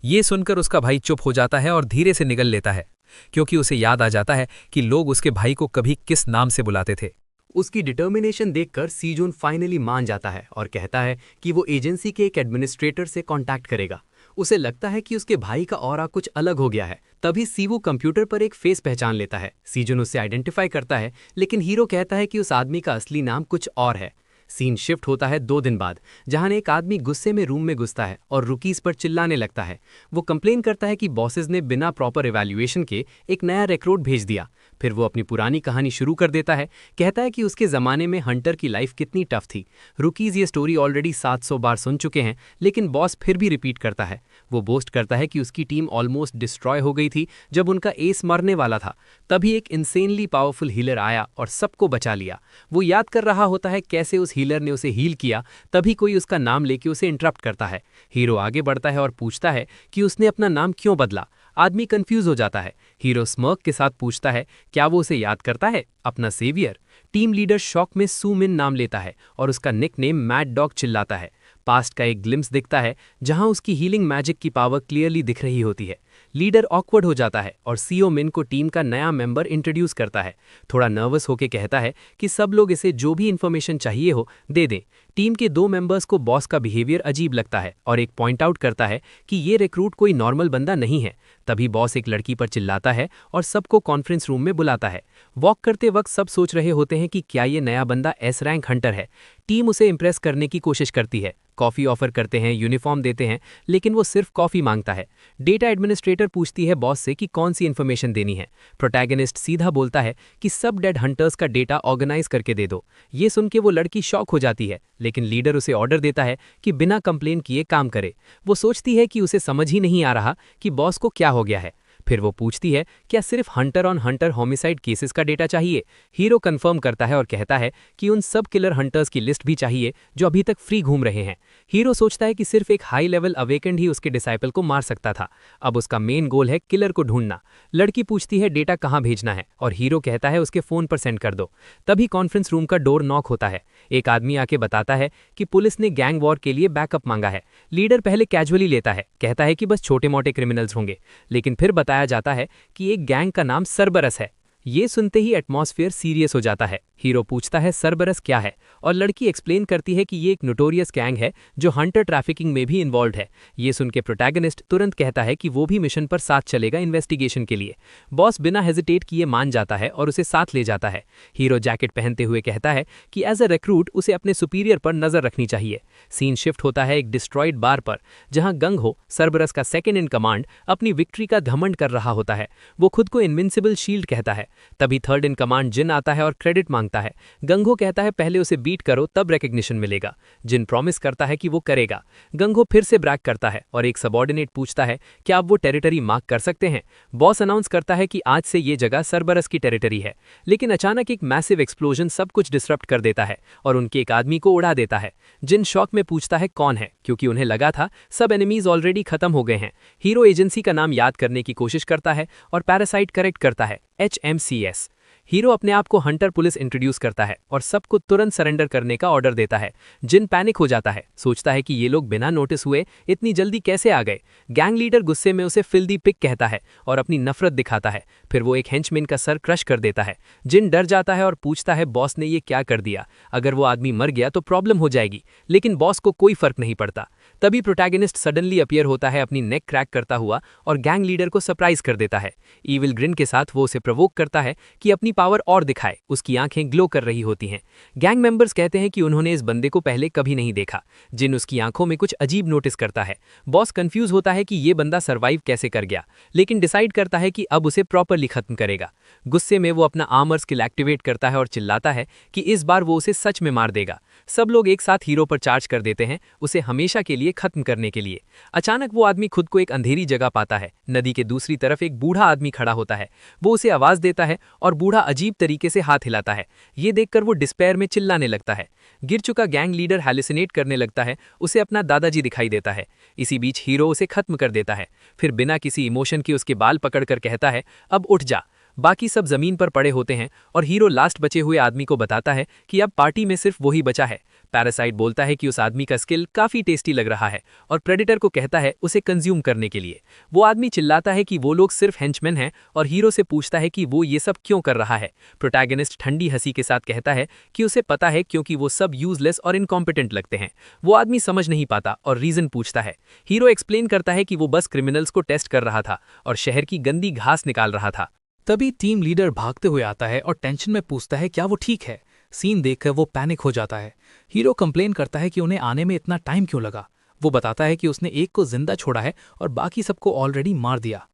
Speaker 4: ये सुनकर उसका भाई चुप हो जाता है और धीरे से निगल लेता है, क्योंकि उसे याद आ जाता है कि लोग उसके भाई को कभी किस नाम से बुलाते थे।
Speaker 3: उसकी डिटर्मिनेशन देखकर सीजून फाइनली मान जाता है और कहता है कि वो एजेंसी के एक एडमिनिस्ट्रेटर से कांटेक्ट करेगा। उसे लगता है कि उसके भाई का ऑरा कुछ अलग हो गया है। तभी सीवू कंप्यूटर पर एक फेस पहचान लेता है। सीजून उसे आइडेंटिफाई करता है, लेकिन हीरो कहता है कि उस आदमी का असली नाम कुछ और है। सीन शिफ्ट होता है 2 दिन बाद, जहां एक आदमी गुस्से में रूम में घुसता है और रुकीज पर चिल्लाने लगता है। वो कंप्लेन करता है कि बॉसेस ने बिना प्रॉपर इवैल्यूएशन के एक नया रिक्रूट भेज दिया। फिर वो अपनी पुरानी कहानी शुरू कर देता है। कहता है कि उसके ज़माने में हंटर की लाइफ कितनी टफ थी। रुकीज ये स्टोरी ऑलरेडी 700 बार सुन चुके हैं, लेकिन बॉस फिर भी रिपीट करता है। वो बोस्ट करता है कि उसकी टीम ऑलमोस्ट डिस्ट्रॉय हो गई थी जब उनका एस मरने वाला था। तभी एक इंसेनली पावरफुल हीलर आया और सबको बचा लिया। वो याद कर रहा होता है कैसे उस हीलर ने उसे हील किया, तभी कोई उसका नाम लेके उसे इंटरप्ट करता है। हीरो आगे बढ़ता है और पूछता है कि उसने अपना नाम क्यों बदला। आदमी कंफ्यूज हो जाता है। हीरो स्मर्क के साथ पूछता है क्या वो उसे याद करता है, अपना सेवियर। टीम लीडर शॉक में सू मिन नाम लेता है और उसका निकनेम मैड डॉग चिल्लाता है। पास्ट का एक ग्लिम्स दिखता है जहां उसकी हीलिंग मैजिक की पावर क्लियरली दिख रही होती है। लीडर ऑकवर्ड हो जाता है और सीओ मिन को टीम का नया मेंबर इंट्रोड्यूस करता है। थोड़ा नर्वस होकर कहता है कि सब लोग इसे जो भी इंफॉर्मेशन चाहिए हो दे दें,
Speaker 1: टीम के 2 मेंबर्स को बॉस का बिहेवियर अजीब लगता है और एक पॉइंट आउट करता है कि ये रिक्रूट कोई नॉर्मल बंदा नहीं है। तभी बॉस एक लड़की पर चिल्लाता है और सबको कॉन्फ्रेंस रूम में बुलाता है। वॉक करते वक्त सब सोच रहे होते हैं कि क्या ये नया बंदा एस रैंक हंटर है। टीम उसे इंप्रेस करने की कोशिश करती है, कॉफ़ी ऑफर करते हैं, यूनिफॉर्म देते हैं, लेकिन वो सिर्फ कॉफ़ी मांगता है। डेटा एडमिनिस्ट्रेटर पूछती है बॉस से कि कौन सी इन्फॉर्मेशन देनी है। प्रोटैगनिस्ट सीधा बोलता है कि सब डेड हंटर्स का डेटा ऑर्गेनाइज करके दे दो। ये सुन के वो लड़की शॉक हो जाती है, लेकिन लीडर उसे ऑर्डर देता है कि बिना कंप्लेन किए काम करे। वो सोचती है कि उसे समझ ही नहीं आ रहा कि बॉस को क्या हो गया है। फिर वो पूछती है क्या सिर्फ Hunter on Hunter homicide cases का डेटा चाहिए। हीरो कंफर्म करता है और कहता है कि उन सब किलर हंटर्स की लिस्ट भी चाहिए जो अभी तक फ्री घूम रहे हैं। हीरो सोचता है कि सिर्फ एक हाई लेवल अवेकेंड ही उसके डिसाइपल को मार सकता था। अब उसका मेन गोल है किलर को ढूंढना। लड़की पूछती है डेटा कहाँ भेजना है और हीरो कहता है उसके फोन पर सेंड कर दो। तभी कॉन्फ्रेंस रूम का डोर नॉक होता है। एक आदमी आके बताता है कि पुलिस ने गैंग वॉर के लिए बैकअप मांगा है। लीडर पहले कैजुअली लेता है, कहता है कि बस छोटे मोटे क्रिमिनल्स होंगे, लेकिन फिर बताया जाता है कि एक गैंग का नाम सरबरस है। ये सुनते ही एटमॉस्फेयर सीरियस हो जाता है। हीरो पूछता है सरबरस क्या है और लड़की एक्सप्लेन करती है कि ये एक नोटोरियस गैंग है जो हंटर ट्रैफिकिंग में भी इन्वॉल्व है। ये सुन के प्रोटैगनिस्ट तुरंत कहता है कि वो भी मिशन पर साथ चलेगा इन्वेस्टिगेशन के लिए। बॉस बिना हेजिटेट किए मान जाता है और उसे साथ ले जाता है। हीरो जैकेट पहनते हुए कहता है कि एज अ रिक्रूट उसे अपने सुपीरियर पर नजर रखनी चाहिए। सीन शिफ्ट होता है एक डिस्ट्रॉयड बार पर, जहां गंग हो, सरबरस का सेकेंड इन कमांड, अपनी विक्ट्री का घमंड कर रहा होता है। वो खुद को इनविंसिबल शील्ड कहता है। तभी थर्ड इन कमांड जिन आता है और क्रेडिट मांगता है। गंगो कहता है पहले उसे बीट करो तब रिकॉग्निशन मिलेगा। जिन प्रॉमिस करता है कि वो करेगा। गंगो फिर से ब्रैक करता है और एक सबऑर्डिनेट पूछता है क्या आप वो टेरिटरी मार्क कर सकते हैं। बॉस अनाउंस करता है कि आज से ये जगह सरबरस की टेरिटरी है, लेकिन अचानक एक मैसिव एक्सप्लोजन सब कुछ डिसरप्ट कर देता है और उनके एक आदमी को उड़ा देता है। जिन शॉक में पूछता है कौन है, क्योंकि उन्हें लगा था सब एनिमीज ऑलरेडी खत्म हो गए हैं। हीरो एजेंसी का नाम याद करने की कोशिश करता है और पैरासाइट करेक्ट करता है, HMCS। हीरो अपने आप को हंटर पुलिस इंट्रोड्यूस करता है और सबको तुरंत सरेंडर करने का ऑर्डर देता है। जिन पैनिक हो जाता है, सोचता है कि ये लोग बिना नोटिस हुए इतनी जल्दी कैसे आ गए। गैंग लीडर गुस्से में उसे फिल्दी पिक कहता है और अपनी नफरत दिखाता है। फिर वो एक हेंचमैन का सर क्रश कर देता है। जिन डर जाता है और पूछता है बॉस ने ये क्या कर दिया, अगर वो आदमी मर गया तो प्रॉब्लम हो जाएगी, लेकिन बॉस को कोई फर्क नहीं पड़ता। तभी प्रोटैगनिस्ट सडनली अपीयर होता है अपनी नेक क्रैक करता हुआ और गैंग लीडर को सरप्राइज कर देता है। ईविल ग्रिन के साथ वो उसे प्रोवोक करता है कि अपनी पावर और दिखाए। उसकी आंखें ग्लो कर रही होती हैं। गैंग मेंबर्स कहते हैं कि उन्होंने इस बंदे को पहले कभी नहीं देखा। जिन उसकी आंखों में कुछ अजीब नोटिस करता है। बॉस कंफ्यूज होता है कि ये बंदा सर्वाइव कैसे कर गया, लेकिन डिसाइड करता है कि अब उसे प्रॉपरली खत्म करेगा। गुस्से में वो अपना आर्मर स्किल एक्टिवेट करता है और चिल्लाता है कि इस बार वो उसे सच में मार देगा। सब लोग एक साथ हीरो पर चार्ज कर देते हैं, उसे हमेशा के लिए खत्म करने के लिए। अचानक वो आदमी खुद को एक अंधेरी जगह पाता है। नदी के दूसरी तरफ एक बूढ़ा आदमी खड़ा होता है। वो उसे आवाज देता है और बूढ़ा अजीब तरीके से हाथ हिलाता है। ये देखकर वो डिस्पेयर में चिल्लाने लगता है। गिर चुका गैंग लीडर हैलुसिनेट करने लगता है। उसे अपना दादाजी दिखाई देता है। इसी बीच हीरो उसे खत्म कर देता है। फिर बिना किसी इमोशन के उसके बाल पकड़कर कहता है अब उठ जा। बाकी सब जमीन पर पड़े होते हैं और हीरो लास्ट बचे हुए आदमी को बताता है कि अब पार्टी में सिर्फ वही बचा है। पैरासाइट बोलता है कि उस आदमी का स्किल काफी टेस्टी लग रहा है और प्रेडेटर को कहता है उसे कंज्यूम करने के लिए। वो आदमी चिल्लाता है कि वो लोग सिर्फ हेंचमैन हैं और हीरो से पूछता है कि वो ये सब क्यों कर रहा है। प्रोटैगनिस्ट ठंडी हंसी के साथ कहता है कि उसे पता है क्योंकि वो सब यूजलेस और इनकॉम्पिटेंट लगते हैं। वो आदमी समझ नहीं पाता और रीजन पूछता है। हीरो एक्सप्लेन करता है कि वो बस क्रिमिनल्स को टेस्ट कर रहा था और शहर की गंदी घास निकाल रहा था।
Speaker 4: तभी टीम लीडर भागते हुए आता है और टेंशन में पूछता है क्या वो ठीक है। सीन देखकर वो पैनिक हो जाता है। हीरो कंप्लेन करता है कि उन्हें आने में इतना टाइम क्यों लगा। वो बताता है कि उसने एक को जिंदा छोड़ा है और बाकी सबको ऑलरेडी मार दिया।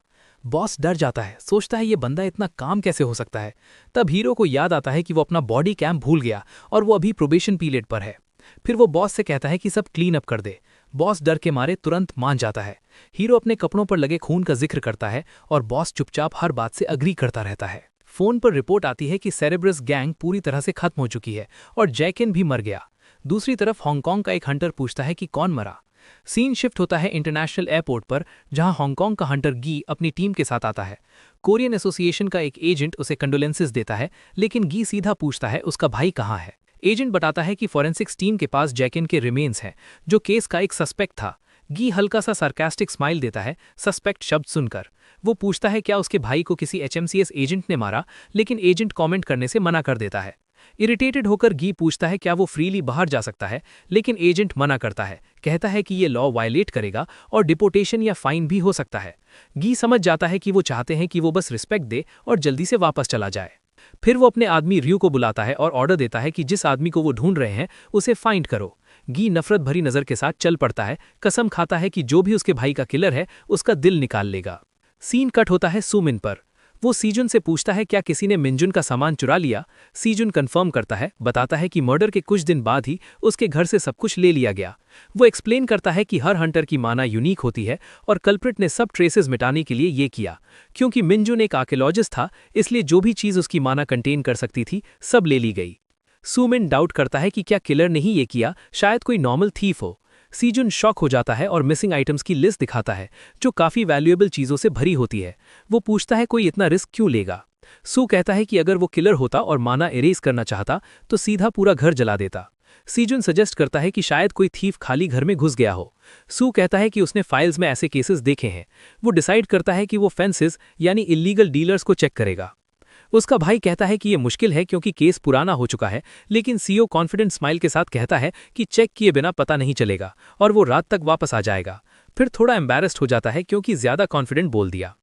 Speaker 4: बॉस डर जाता है, सोचता है ये बंदा इतना काम कैसे हो सकता है। तब हीरो को याद आता है कि वो अपना बॉडी कैम भूल गया और वो अभी प्रोबेशन पीरियड पर है। फिर वो बॉस से कहता है कि सब क्लीन अप कर दे। बॉस डर के मारे तुरंत मान जाता है। हीरो अपने कपड़ों पर लगे खून का जिक्र करता है और बॉस चुपचाप हर बात से अग्री करता रहता है। फोन पर रिपोर्ट आती है कि सेरेब्रस गैंग पूरी तरह से खत्म हो चुकी है और जैकिन भी मर गया। दूसरी तरफ हांगकांग का एक हंटर पूछता है कि कौन मरा। सीन शिफ्ट होता है इंटरनेशनल एयरपोर्ट पर, जहां हांगकांग का हंटर गी अपनी टीम के साथ आता है। कोरियन एसोसिएशन का एक एजेंट उसे कंडोलेंसेस देता है, लेकिन गी सीधा पूछता है उसका भाई कहाँ है। एजेंट बताता है कि फॉरेंसिक्स टीम के पास जैकिन के रिमेन्स हैं, जो केस का एक सस्पेक्ट था। गी हल्का सा सार्कास्टिक स्माइल देता है सस्पेक्ट शब्द सुनकर। वो पूछता है क्या उसके भाई को किसी HMCS एजेंट ने मारा, लेकिन एजेंट कमेंट करने से मना कर देता है।
Speaker 1: इरिटेटेड होकर गी पूछता है क्या वो फ्रीली बाहर जा सकता है, लेकिन एजेंट मना करता है, कहता है कि ये लॉ वायलेट करेगा और डिपोटेशन या फाइन भी हो सकता है। गी समझ जाता है कि वो चाहते हैं कि वो बस रिस्पेक्ट दे और जल्दी से वापस चला जाए। फिर वो अपने आदमी रियू को बुलाता है और ऑर्डर देता है कि जिस आदमी को वो ढूंढ रहे हैं उसे फाइंड करो। गी नफरत भरी नजर के साथ चल पड़ता है, कसम खाता है कि जो भी उसके भाई का किलर है उसका दिल निकाल लेगा। सीन कट होता है सूमिन पर। वो सीजुन से पूछता है क्या किसी ने मिंजुन का सामान चुरा लिया। सीजुन कंफर्म करता है, बताता है कि मर्डर के कुछ दिन बाद ही उसके घर से सब कुछ ले लिया गया। वो एक्सप्लेन करता है कि हर हंटर की माना यूनिक होती है और कल्प्रिट ने सब ट्रेसेस मिटाने के लिए ये किया। क्योंकि मिंजुन एक आर्कियोलॉजिस्ट था, इसलिए जो भी चीज उसकी माना कंटेन कर सकती थी सब ले ली गई। सूमिन डाउट करता है कि क्या किलर ने ही ये किया, शायद कोई नॉर्मल थीफ हो। सीजुन शॉक हो जाता है और मिसिंग आइटम्स की लिस्ट दिखाता है जो काफी वैल्यूएबल चीजों से भरी होती है। वो पूछता है कोई इतना रिस्क क्यों लेगा। सू कहता है कि अगर वो किलर होता और माना इरेज करना चाहता तो सीधा पूरा घर जला देता। सीजुन सजेस्ट करता है कि शायद कोई थीफ खाली घर में घुस गया हो। सू कहता है कि उसने फाइल्स में ऐसे केसेस देखे हैं। वो डिसाइड करता है कि वो फेंसेस यानी इलीगल डीलर्स को चेक करेगा। उसका भाई कहता है कि यह मुश्किल है क्योंकि केस पुराना हो चुका है, लेकिन सीओ कॉन्फिडेंट स्माइल के साथ कहता है कि चेक किए बिना पता नहीं चलेगा और वो रात तक वापस आ जाएगा। फिर थोड़ा एम्बैरेस्ड हो जाता है क्योंकि ज्यादा कॉन्फिडेंट बोल दिया।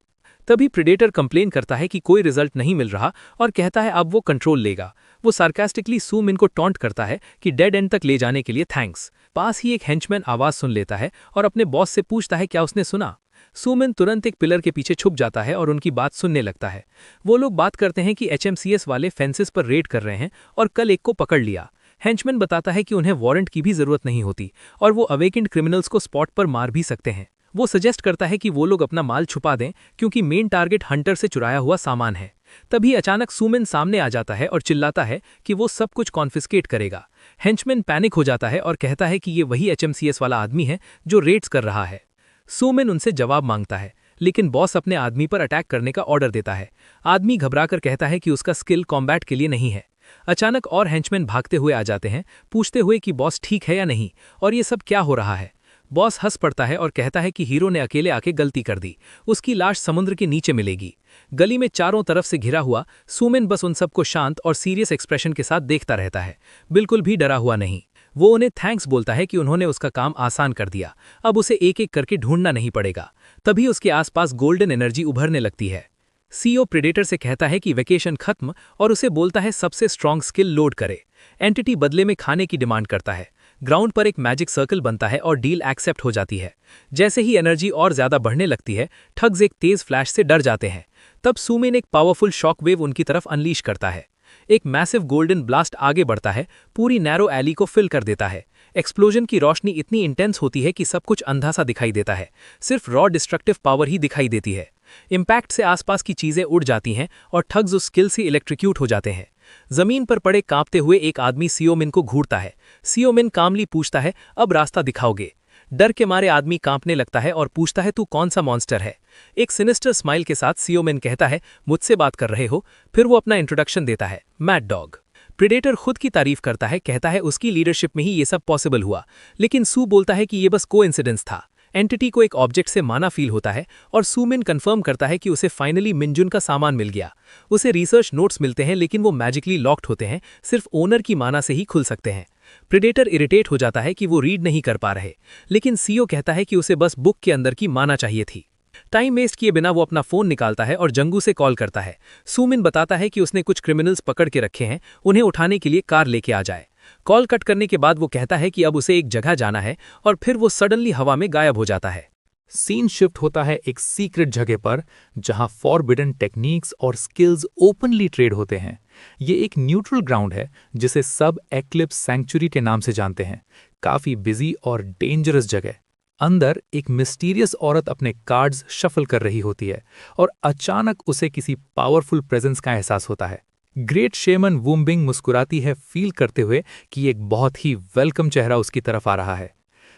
Speaker 1: तभी प्रेडेटर कंप्लेन करता है कि कोई रिजल्ट नहीं मिल रहा और कहता है अब वो कंट्रोल लेगा। वो सार्कास्टिकली सूमिन को टॉन्ट करता है कि डेड एंड तक ले जाने के लिए थैंक्स। पास ही एक हेंचमैन आवाज सुन लेता है और अपने बॉस से पूछता है क्या उसने सुना। सूमिन तुरंत एक पिलर के पीछे छुप जाता है और उनकी बात सुनने लगता है। वो लोग बात करते हैं कि एचएमसीएस वाले फेंसेस पर रेड कर रहे हैं और कल एक को पकड़ लिया। हेंचमैन बताता है कि उन्हें वारंट की भी जरूरत नहीं होती और वो अवेकेंड क्रिमिनल्स को स्पॉट पर मार भी सकते हैं। वो सजेस्ट करता है कि वो लोग अपना माल छुपा दें क्योंकि मेन टारगेट हंटर से चुराया हुआ सामान है। तभी अचानक सूमिन सामने आ जाता है और चिल्लाता है कि वो सब कुछ कॉन्फिस्केट करेगा। हेंचमैन पैनिक हो जाता है और कहता है कि ये वही एचएमसीएस वाला आदमी है जो रेड्स कर रहा है। सूमिन उनसे जवाब मांगता है, लेकिन बॉस अपने आदमी पर अटैक करने का ऑर्डर देता है। आदमी घबराकर कहता है कि उसका स्किल कॉम्बैट के लिए नहीं है। अचानक और हेंचमैन भागते हुए आ जाते हैं, पूछते हुए कि बॉस ठीक है या नहीं और ये सब क्या हो रहा है। बॉस हंस पड़ता है और कहता है कि हीरो ने अकेले आके गलती कर दी, उसकी लाश समुद्र के नीचे मिलेगी। गली में चारों तरफ से घिरा हुआ सूमिन बस उन सबको शांत और सीरियस एक्सप्रेशन के साथ देखता रहता है, बिल्कुल भी डरा हुआ नहीं। वो उन्हें थैंक्स बोलता है कि उन्होंने उसका काम आसान कर दिया, अब उसे एक एक करके ढूंढना नहीं पड़ेगा। तभी उसके आसपास गोल्डन एनर्जी उभरने लगती है। सीईओ प्रेडेटर से कहता है कि वेकेशन खत्म और उसे बोलता है सबसे स्ट्रॉन्ग स्किल लोड करे। एंटिटी बदले में खाने की डिमांड करता है। ग्राउंड पर एक मैजिक सर्कल बनता है और डील एक्सेप्ट हो जाती है। जैसे ही एनर्जी और ज्यादा बढ़ने लगती है, ठग्स एक तेज फ्लैश से डर जाते हैं। तब सूमिन एक पावरफुल शॉक वेव उनकी तरफ अनलीश करता है। एक मैसिव गोल्डन ब्लास्ट आगे बढ़ता है, पूरी नैरो एली को फिल कर देता है। एक्सप्लोजन की रोशनी इतनी इंटेंस होती है कि सब कुछ अंधा सा दिखाई देता है, सिर्फ रॉ डिस्ट्रक्टिव पावर ही दिखाई देती है। इम्पैक्ट से आसपास की चीजें उड़ जाती हैं और ठग्स उस स्किल से इलेक्ट्रिक्यूट हो जाते हैं। जमीन पर पड़े कांपते हुए एक आदमी सियोमिन को घूरता है। सियोमिन कामली पूछता है अब रास्ता दिखाओगे। डर के मारे आदमी कांपने लगता है और पूछता है तू कौन सा मॉन्स्टर है। एक सिनिस्टर स्माइल के साथ सियोमिन कहता है मुझसे बात कर रहे हो। फिर वो अपना इंट्रोडक्शन देता है, मैड डॉग। प्रेडेटर खुद की तारीफ करता है, कहता है उसकी लीडरशिप में ही ये सब पॉसिबल हुआ, लेकिन सू बोलता है कि ये बस कोइंसिडेंस था। एंटिटी को एक ऑब्जेक्ट से माना फील होता है और सूमिन कंफर्म करता है कि उसे फाइनली मिंजुन का सामान मिल गया। उसे रिसर्च नोट्स मिलते हैं लेकिन वो मैजिकली लॉक्ड होते हैं, सिर्फ ओनर की माना से ही खुल सकते हैं। प्रेडेटर इरिटेट हो जाता है कि वो रीड नहीं कर पा रहे, लेकिन सीओ कहता है कि उसे बस बुक के अंदर की माना चाहिए थी। टाइम वेस्ट किए बिना वो अपना फोन निकालता है और जंगू से कॉल करता है। सूमिन बताता है कि उसने कुछ क्रिमिनल्स पकड़ के रखे हैं, उन्हें उठाने के लिए कार लेके आ जाए। कॉल कट करने के बाद वो कहता है कि अब उसे एक जगह जाना है और फिर वो सडनली हवा में गायब हो जाता है।
Speaker 4: सीन शिफ्ट होता है एक सीक्रेट जगह पर जहां फॉरबिडन टेक्निक्स और स्किल्स ओपनली ट्रेड होते हैं। ये एक न्यूट्रल ग्राउंड है जिसे सब एक्लिप्स सैंक्चुरी के नाम से जानते हैं। काफी बिजी और डेंजरस जगह। अंदर एक मिस्टीरियस औरत अपने कार्ड्स शफल कर रही होती है और अचानक उसे किसी पावरफुल प्रेजेंस का एहसास होता है। ग्रेट शेमन वुम्बिंग मुस्कुराती है, फील करते हुए कि एक बहुत ही वेलकम चेहरा उसकी तरफ आ रहा है।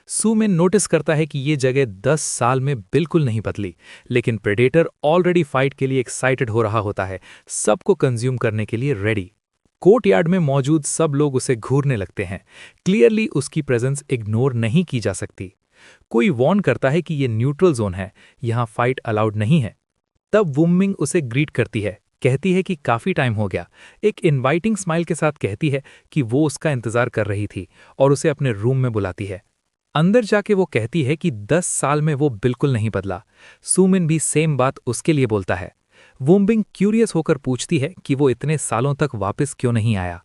Speaker 4: सूमिन नोटिस करता है कि ये जगह 10 साल में बिल्कुल नहीं बदली, लेकिन प्रेडेटर ऑलरेडी फाइट के लिए एक्साइटेड हो रहा होता है, सबको कंज्यूम करने के लिए रेडी। कोर्टयार्ड में मौजूद सब लोग उसे घूरने लगते हैं। क्लियरली उसकी प्रेजेंस इग्नोर नहीं की जा सकती। कोई वार्न करता है कि ये न्यूट्रल जोन है, यहाँ फाइट अलाउड नहीं है। तब वुम्बिंग उसे ग्रीट करती है, कहती है कि काफ़ी टाइम हो गया। एक इनवाइटिंग स्माइल के साथ कहती है कि वो उसका इंतज़ार कर रही थी और उसे अपने रूम में बुलाती है। अंदर जाके वो कहती है कि 10 साल में वो बिल्कुल नहीं बदला। सूमिन भी सेम बात उसके लिए बोलता है। वुम्बिंग क्यूरियस होकर पूछती है कि वो इतने सालों तक वापस क्यों नहीं आया,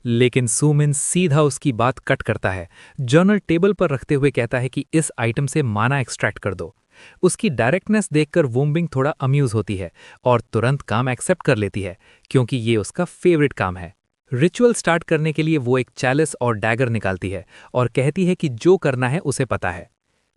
Speaker 4: लेकिन सूमिन सीधा उसकी बात कट करता है। जर्नल टेबल पर रखते हुए कहता है कि इस आइटम से माना एक्सट्रैक्ट कर दो। उसकी डायरेक्टनेस देखकर वुम्बिंग थोड़ा अम्यूज होती है और तुरंत काम एक्सेप्ट कर लेती है, क्योंकि ये उसका फेवरेट काम है। रिचुअल स्टार्ट करने के लिए वो एक चैलिस और डैगर निकालती है और कहती है कि जो करना है उसे पता है।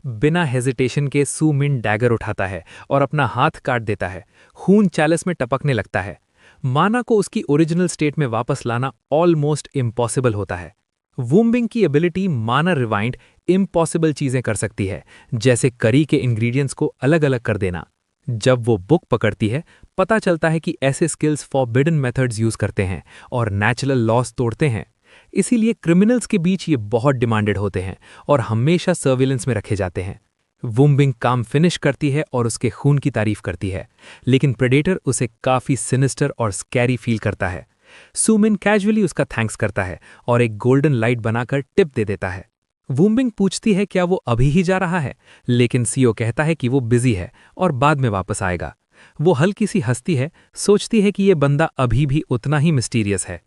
Speaker 4: बिना हेजिटेशन के सूमिन डैगर उठाता है और अपना हाथ काट देता है। खून चैलिस में टपकने लगता है। माना को उसकी ओरिजिनल स्टेट में वापस लाना ऑलमोस्ट इम्पॉसिबल होता है। वुम्बिंग की एबिलिटी माना रिवाइंड इम्पॉसिबल चीजें कर सकती है, जैसे करी के इंग्रेडिएंट्स को अलग अलग कर देना। जब वो बुक पकड़ती है, पता चलता है कि ऐसे स्किल्स फॉरबिडन मेथड्स यूज करते हैं और नेचुरल लॉस तोड़ते हैं। इसीलिए क्रिमिनल्स के बीच ये बहुत डिमांडेड होते हैं और हमेशा सर्विलेंस में रखे जाते हैं। वुम्बिंग काम फिनिश करती है और उसके खून की तारीफ करती है, लेकिन प्रेडेटर उसे काफी सिनिस्टर और स्कैरी फील करता है। सूमिन कैजुअली उसका थैंक्स करता है और एक गोल्डन लाइट बनाकर टिप दे देता है। वुम्बिंग पूछती है क्या वो अभी ही जा रहा है, लेकिन सीओ कहता है कि वो बिजी है और बाद में वापस आएगा। वो हल्की सी हंसती है, सोचती है कि ये बंदा अभी भी उतना ही मिस्टीरियस है।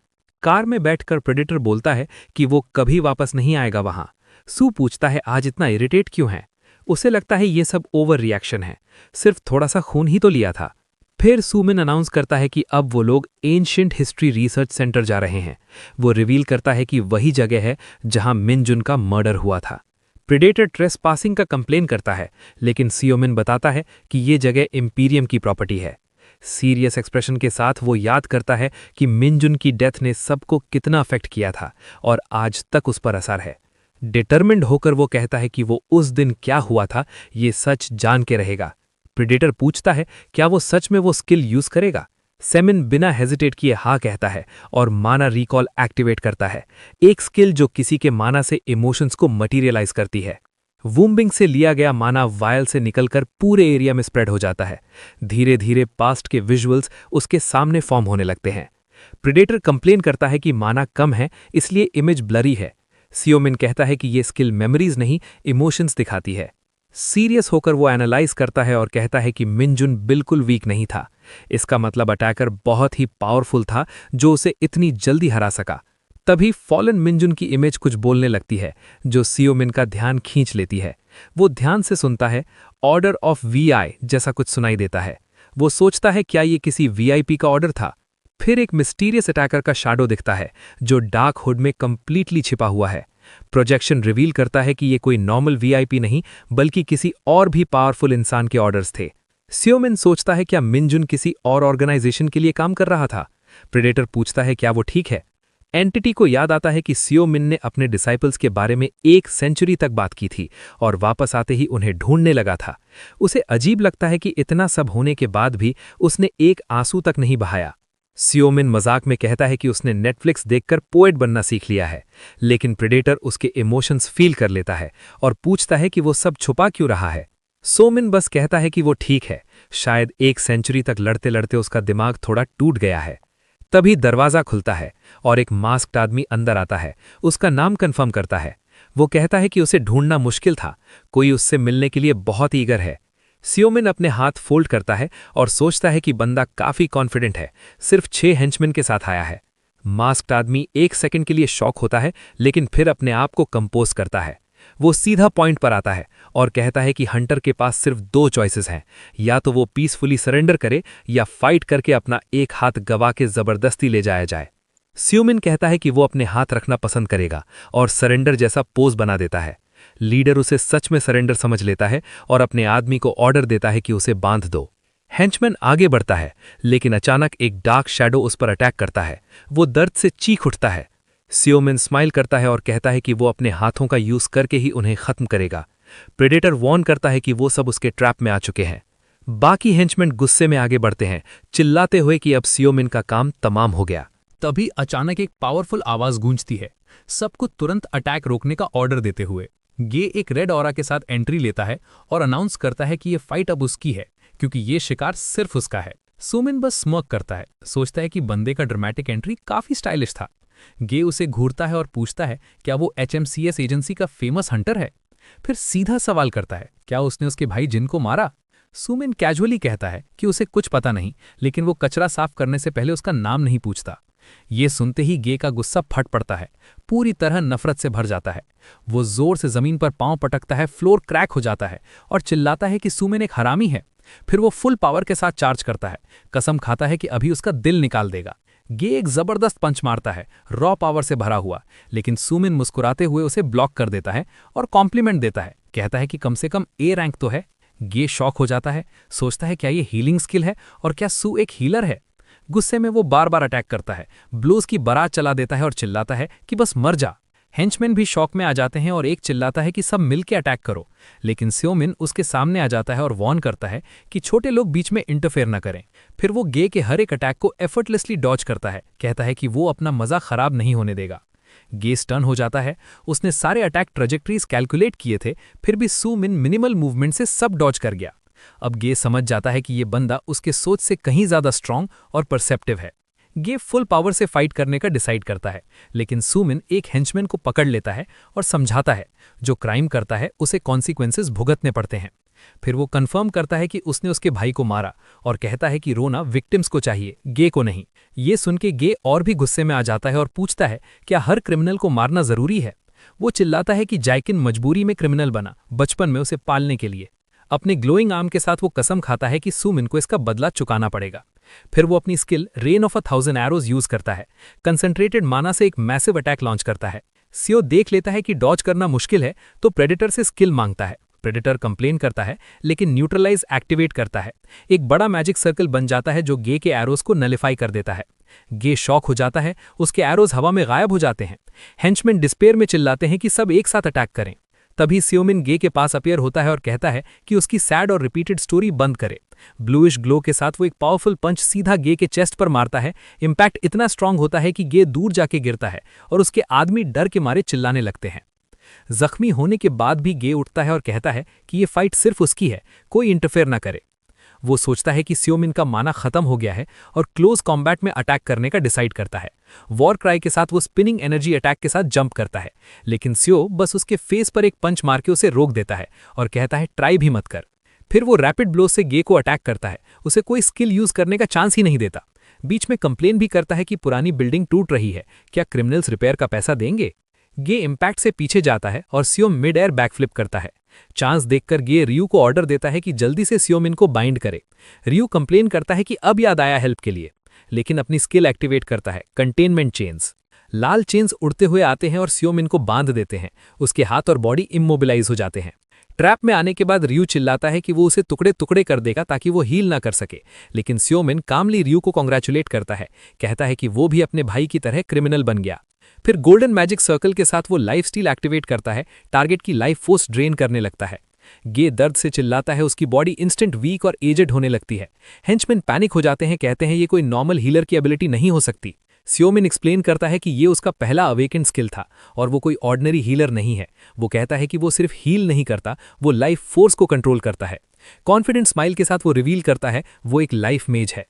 Speaker 4: कार में बैठकर प्रेडेटर बोलता है कि वो कभी वापस नहीं आएगा वहां। सू पूछता है आज इतना इरिटेट क्यों है। उसे लगता है ये सब ओवर रिएक्शन है, सिर्फ थोड़ा सा खून ही तो लिया था। फिर सूमिन अनाउंस करता है कि अब वो लोग एंशिएंट हिस्ट्री रिसर्च सेंटर जा रहे हैं। वो रिवील करता है कि वही जगह है जहां मिनजुन का मर्डर हुआ था। प्रेडेटर ट्रेसपासिंग का कंप्लेन करता है, लेकिन सियोमिन बताता है कि ये जगह इंपीरियम की प्रॉपर्टी है। सीरियस एक्सप्रेशन के साथ वो याद करता है कि मिनजुन की डेथ ने सबको कितना अफेक्ट किया था और आज तक उस पर असर है। डिटर्मिन्ड होकर वो कहता है कि वो उस दिन क्या हुआ था ये सच जान के रहेगा। प्रेडेटर पूछता है क्या वो सच में वो स्किल यूज करेगा। सेमिन बिना हेजिटेट किए हाँ कहता है और माना रिकॉल एक्टिवेट करता है, एक स्किल जो किसी के माना से इमोशंस को मटीरियलाइज करती है। वुम्बिंग से लिया गया माना वायल से निकलकर पूरे एरिया में स्प्रेड हो जाता है। धीरे धीरे पास्ट के विजुअल्स उसके सामने फॉर्म होने लगते हैं। प्रेडेटर कंप्लेन करता है कि माना कम है, इसलिए इमेज ब्लरी है। सियोमिन कहता है कि ये स्किल मेमोरीज नहीं, इमोशंस दिखाती है। सीरियस होकर वो एनालाइज करता है और कहता है कि मिनजुन बिल्कुल वीक नहीं था। इसका मतलब अटैकर बहुत ही पावरफुल था जो उसे इतनी जल्दी हरा सका। तभी फॉलन मिनजुन की इमेज कुछ बोलने लगती है, जो सियोमिन का ध्यान खींच लेती है। वो ध्यान से सुनता है, ऑर्डर ऑफ वीआई जैसा कुछ सुनाई देता है। वो सोचता है क्या ये किसी वीआईपी का ऑर्डर था। फिर एक मिस्टीरियस अटैकर का शैडो दिखता है जो डार्क हुड में कंप्लीटली छिपा हुआ है। प्रोजेक्शन रिवील करता है कि ये कोई नॉर्मल वीआईपी नहीं, बल्कि किसी और भी पावरफुल इंसान के ऑर्डर्स थे। सियोमिन सोचता है क्या मिनजुन किसी और ऑर्गेनाइजेशन के लिए काम कर रहा था। प्रेडेटर पूछता है क्या वो ठीक है। एंटिटी को याद आता है कि सियोमिन ने अपने डिसाइपल्स के बारे में 1 सेंचुरी तक बात की थी और वापस आते ही उन्हें ढूंढने लगा था। उसे अजीब लगता है कि इतना सब होने के बाद भी उसने एक आंसू तक नहीं बहाया। सियोमिन मजाक में कहता है कि उसने नेटफ्लिक्स देखकर पोएट बनना सीख लिया है, लेकिन प्रेडेटर उसके इमोशंस फील कर लेता है और पूछता है कि वो सब छुपा क्यों रहा है। सोमिन बस कहता है कि वो ठीक है, शायद 1 सेंचुरी तक लड़ते लड़ते उसका दिमाग थोड़ा टूट गया है। तभी दरवाजा खुलता है और एक मास्क्ड आदमी अंदर आता है। उसका नाम कंफर्म करता है। वो कहता है कि उसे ढूंढना मुश्किल था, कोई उससे मिलने के लिए बहुत ईगर है। सियोमिन अपने हाथ फोल्ड करता है और सोचता है कि बंदा काफी कॉन्फिडेंट है, सिर्फ 6 हेंचमैन के साथ आया है। मास्क्ड आदमी 1 सेकंड के लिए शॉक होता है, लेकिन फिर अपने आप को कंपोज करता है। वो सीधा पॉइंट पर आता है और कहता है कि हंटर के पास सिर्फ 2 चॉइसेस हैं, या तो वो पीसफुली सरेंडर करे या फाइट करके अपना एक हाथ गवा के जबरदस्ती ले जाया जाए। सियोमिन कहता है कि वो अपने हाथ रखना पसंद करेगा और सरेंडर जैसा पोज बना देता है। लीडर उसे सच में सरेंडर समझ लेता है और अपने आदमी को ऑर्डर देता है कि उसे बांध दो। हेंचमैन आगे बढ़ता है, लेकिन अचानक एक डार्क शैडो उस पर अटैक करता है। वो दर्द से चीख उठता है। सियोमिन स्माइल करता है और कहता है कि वो अपने हाथों का यूज करके ही उन्हें खत्म करेगा। प्रेडेटर वॉर्न करता है कि वो सब उसके ट्रैप में आ चुके हैं। बाकी हेंचमैन गुस्से में आगे बढ़ते हैं, चिल्लाते हुए कि अब सियोमिन का काम तमाम हो गया।
Speaker 2: तभी अचानक एक पावरफुल आवाज गूंजती है, सबको तुरंत अटैक रोकने का ऑर्डर देते हुए। ये एक रेड ऑरा के साथ एंट्री लेता है और अनाउंस करता है कि ये फाइट अब उसकी है, क्योंकि ये शिकार सिर्फ उसका है।
Speaker 4: सुमिन बस स्मर्क करता है, सोचता है कि बंदे का ड्रामेटिक एंट्री काफी स्टाइलिश था। गे उसे घूरता है और पूछता है क्या वो HMCS एजेंसी का फेमस हंटर है। फिर सीधा सवाल करता है क्या उसने उसके भाई जिन को मारा। सुमिन कैजुअली कहता है कि उसे कुछ पता नहीं, लेकिन वो कचरा साफ करने से पहले उसका नाम नहीं पूछता। ये सुनते ही गे का गुस्सा फट पड़ता है, पूरी तरह नफरत से भर जाता है। वो जोर से जमीन पर पांव पटकता है, फ्लोर क्रैक हो जाता है और चिल्लाता है कि सुमिन एक हरामी है। फिर वो फुल पावर के साथ चार्ज करता है, कसम खाता है कि अभी उसका दिल निकाल देगा। गे एक जबरदस्त पंच मारता है, रॉ पावर से भरा हुआ, लेकिन सुमिन मुस्कुराते हुए उसे ब्लॉक कर देता है और कॉम्प्लीमेंट देता है, कहता है कि कम से कम A रैंक तो है। गे शॉक हो जाता है, सोचता है क्या ये हीलिंग स्किल है और क्या सू एक हीलर है। गुस्से में वो बार बार अटैक करता है, ब्लोज की बारात चला देता है और चिल्लाता है कि बस मर जा। हेंचमैन भी शॉक में आ जाते हैं और एक चिल्लाता है कि सब मिलके अटैक करो, लेकिन स्योमिन उसके सामने आ जाता है और वॉर्न करता है कि छोटे लोग बीच में इंटरफेयर न करें। फिर वो गे के हर एक अटैक को एफर्टलेसली डॉज करता है, कहता है कि वो अपना मजा खराब नहीं होने देगा। गे स्टन हो जाता है, उसने सारे अटैक ट्रेजेक्टरीज कैलकुलेट किए थे, फिर भी सुमिन मिनिमल मूवमेंट से सब डॉज कर गया। अब गे समझ जाता है कि ये बंदा उसके सोच से कहीं ज्यादा स्ट्रांग और परसेप्टिव है। गे फुल पावर से फाइट करने का डिसाइड करता है, लेकिन सुमिन एक हेंचमैन को पकड़ लेता है और समझाता है जो क्राइम करता है उसे कॉन्सिक्वेंसेस भुगतने पड़ते हैं। फिर वो कंफर्म करता है कि उसने उसके भाई को मारा और कहता है कि रोना विक्टिम्स को चाहिए, गे को नहीं। ये सुन के गे और भी गुस्से में आ जाता है और पूछता है क्या हर क्रिमिनल को मारना जरूरी है। वो चिल्लाता है कि जैकिन मजबूरी में क्रिमिनल बना, बचपन में उसे पालने के लिए। अपने ग्लोइंग आर्म के साथ वो कसम खाता है कि सुमिन को इसका बदला चुकाना पड़ेगा। फिर वो अपनी skill rain of 1000 arrows use करता है, कंसंट्रेटेड माना से एक मैसिव अटैक लॉन्च करता है। सियो देख लेता है कि डॉज करना मुश्किल है तो प्रेडेटर से स्किल मांगता है। प्रेडेटर कंप्लेन करता है, लेकिन न्यूट्रलाइज एक्टिवेट करता है। एक बड़ा मैजिक सर्कल बन जाता है जो गे के एरोज को नलिफाई कर देता है। गे शॉक हो जाता है, उसके एरोज हवा में गायब हो जाते हैं। हेंचमैन डिस्पेयर में चिल्लाते हैं कि सब एक साथ अटैक करें। तभी स्योमिन गे के पास अपीयर होता है और कहता है कि उसकी सैड और रिपीटेड स्टोरी बंद करे। ब्लूइश ग्लो के साथ वो एक पावरफुल पंच सीधा गे के चेस्ट पर मारता है। इम्पैक्ट इतना स्ट्रांग होता है कि गे दूर जाके गिरता है और उसके आदमी डर के मारे चिल्लाने लगते हैं। जख्मी होने के बाद भी गे उठता है और कहता है कि ये फाइट सिर्फ उसकी है, कोई इंटरफेयर ना करे। वो सोचता है कि स्योमिन का माना खत्म हो गया है और क्लोज कॉम्बैट में अटैक करने का डिसाइड करता है। वॉर क्राई के साथ वो स्पिनिंग एनर्जी अटैक के साथ जंप करता है, लेकिन स्यो बस उसके फेस पर एक पंच मार के उसे रोक देता है और कहता है ट्राई भी मत कर। फिर वो रैपिड ब्लो से गे को अटैक करता है, उसे कोई स्किल यूज करने का चांस ही नहीं देता। बीच में कंप्लेन भी करता है कि पुरानी बिल्डिंग टूट रही है, क्या क्रिमिनल्स रिपेयर का पैसा देंगे। गे इम्पैक्ट से पीछे जाता है और स्यो मिड एयर बैकफ्लिप करता है। चांस देखकर गे रियू को ऑर्डर देता है कि जल्दी से स्योमिन को बाइंड करे। रियू कंप्लेन करता है कि अब याद आया हेल्प के लिए, लेकिन अपनी स्किल एक्टिवेट करता है, कंटेनमेंट चेन्स। लाल चेन्स उड़ते हुए आते हैं और स्योमिन को बांध देते हैं। उसके हाथ और बॉडी इमोबिलाइज हो जाते हैं। ट्रैप में आने के बाद रियू चिल्लाता है कि वो उसे टुकड़े टुकड़े कर देगा ताकि वो हील ना कर सके, लेकिन स्योमिन कामली रियू को कॉन्ग्रेचुलेट करता है, कहता है कि वो भी अपने भाई की तरह क्रिमिनल बन गया। फिर गोल्डन मैजिक सर्कल के साथ वो लाइफ स्टील एक्टिवेट करता है, टारगेट की लाइफ फोर्स ड्रेन करने लगता है। गे दर्द से चिल्लाता है, उसकी बॉडी इंस्टेंट वीक और एजेड होने लगती है। हेंचमैन पैनिक हो जाते हैं, कहते हैं ये कोई नॉर्मल हीलर की एबिलिटी नहीं हो सकती। स्योमिन एक्सप्लेन करता है कि ये उसका पहला अवेकेंड स्किल था और वो कोई ऑर्डिनरी हीलर नहीं है। वो कहता है कि वो सिर्फ हील नहीं करता, वो लाइफ फोर्स को कंट्रोल करता है। कॉन्फिडेंट स्माइल के साथ वो रिवील करता है वो एक लाइफ मेज है।